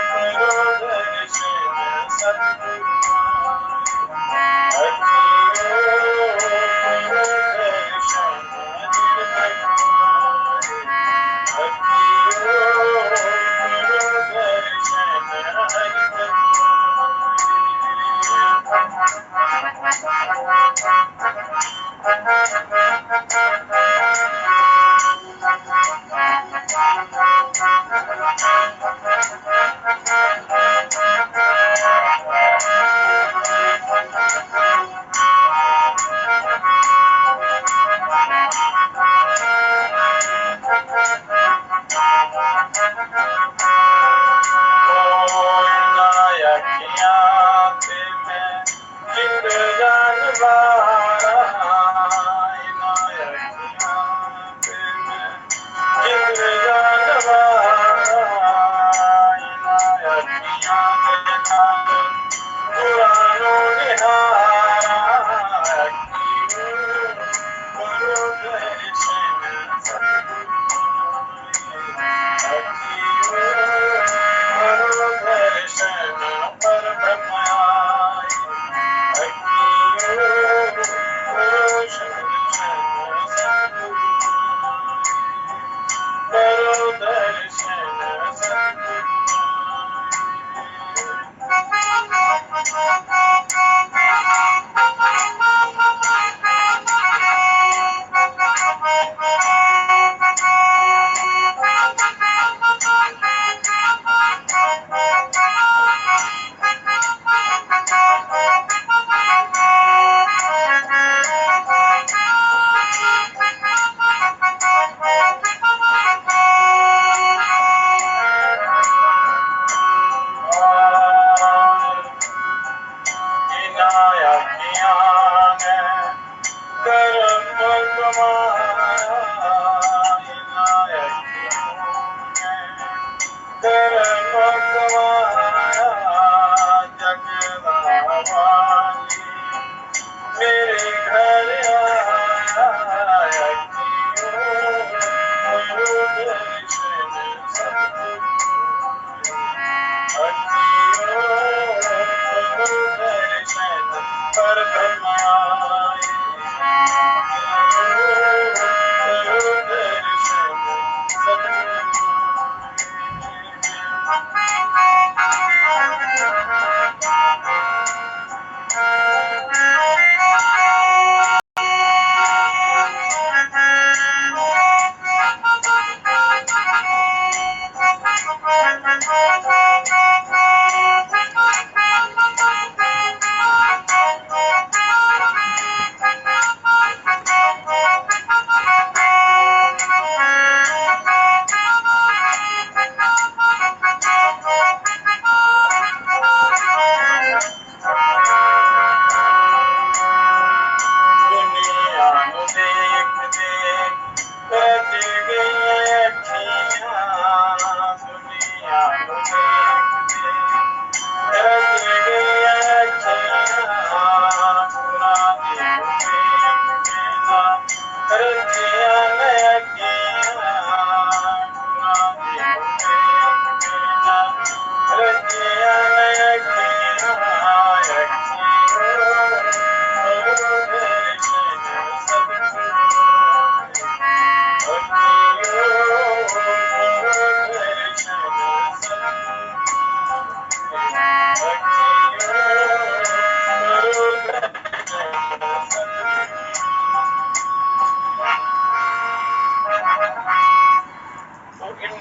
करो दर्शन सतगुरु।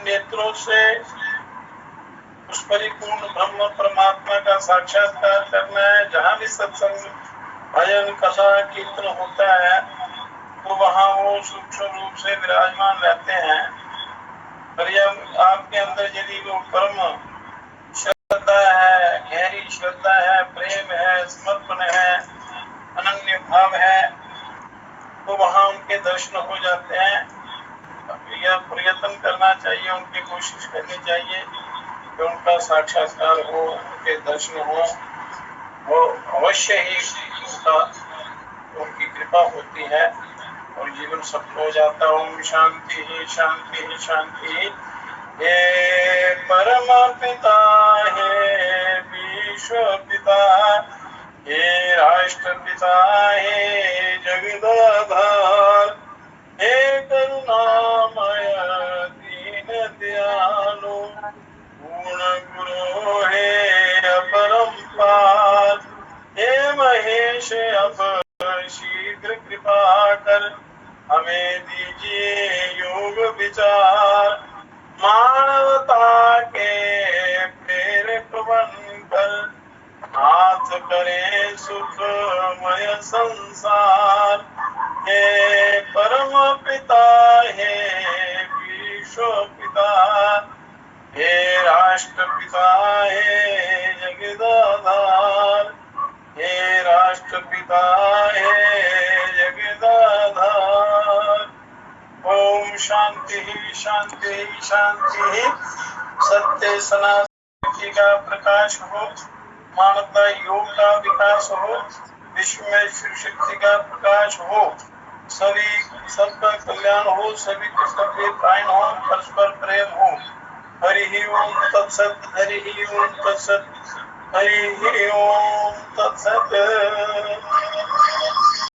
नेत्रों से उस परिपूर्ण ब्रह्म परमात्मा का साक्षात्कार करना है। जहाँ भी सत्संग भजन कथा कीर्तन होता है तो वहाँ वो सूक्ष्म रूप से विराजमान रहते हैं। और यह आपके अंदर यदि वो परम श्रद्धा है, गहरी श्रद्धा है, प्रेम है, समर्पण है, अनन्य भाव है, तो वहाँ उनके दर्शन हो जाते हैं। यह प्रयत्न करना चाहिए, उनकी कोशिश करनी चाहिए कि उनका साक्षात्कार हो, उनके दर्शन हो, वो अवश्य ही उनकी कृपा होती है और जीवन सफल हो जाता है। ओम शांति ही शांति ही शांति। हे परम पिता, हे विश्व पिता, हे राष्ट्र पिता, हे जगदाधार, हे करुणामय दीन दयालु, पूर्ण गुरु हे अपरंपार, हे महेश अब शीघ्र कृपा कर हमें दीजिए योग विचार। मानवता के प्रेरक बनकर हाथ करें सुखमय संसार। हे परम पिता, हे विश्व पिता, हे राष्ट्र पिता, हे जगदाधार, हे राष्ट्र इष्ट पिता हे जगदाधार। ओम शांति शांति शांति। सत्य सनातन का प्रकाश हो, मानवता योग का विकास हो, विश्व में शिव शक्ति का प्रकाश हो, सभी सबका कल्याण हो, सभी कर्तव्य पायन हो, परस्पर प्रेम हो। हरि ओम तत्सत, हरि ओम तत्सत, हरि ओम तत्सत।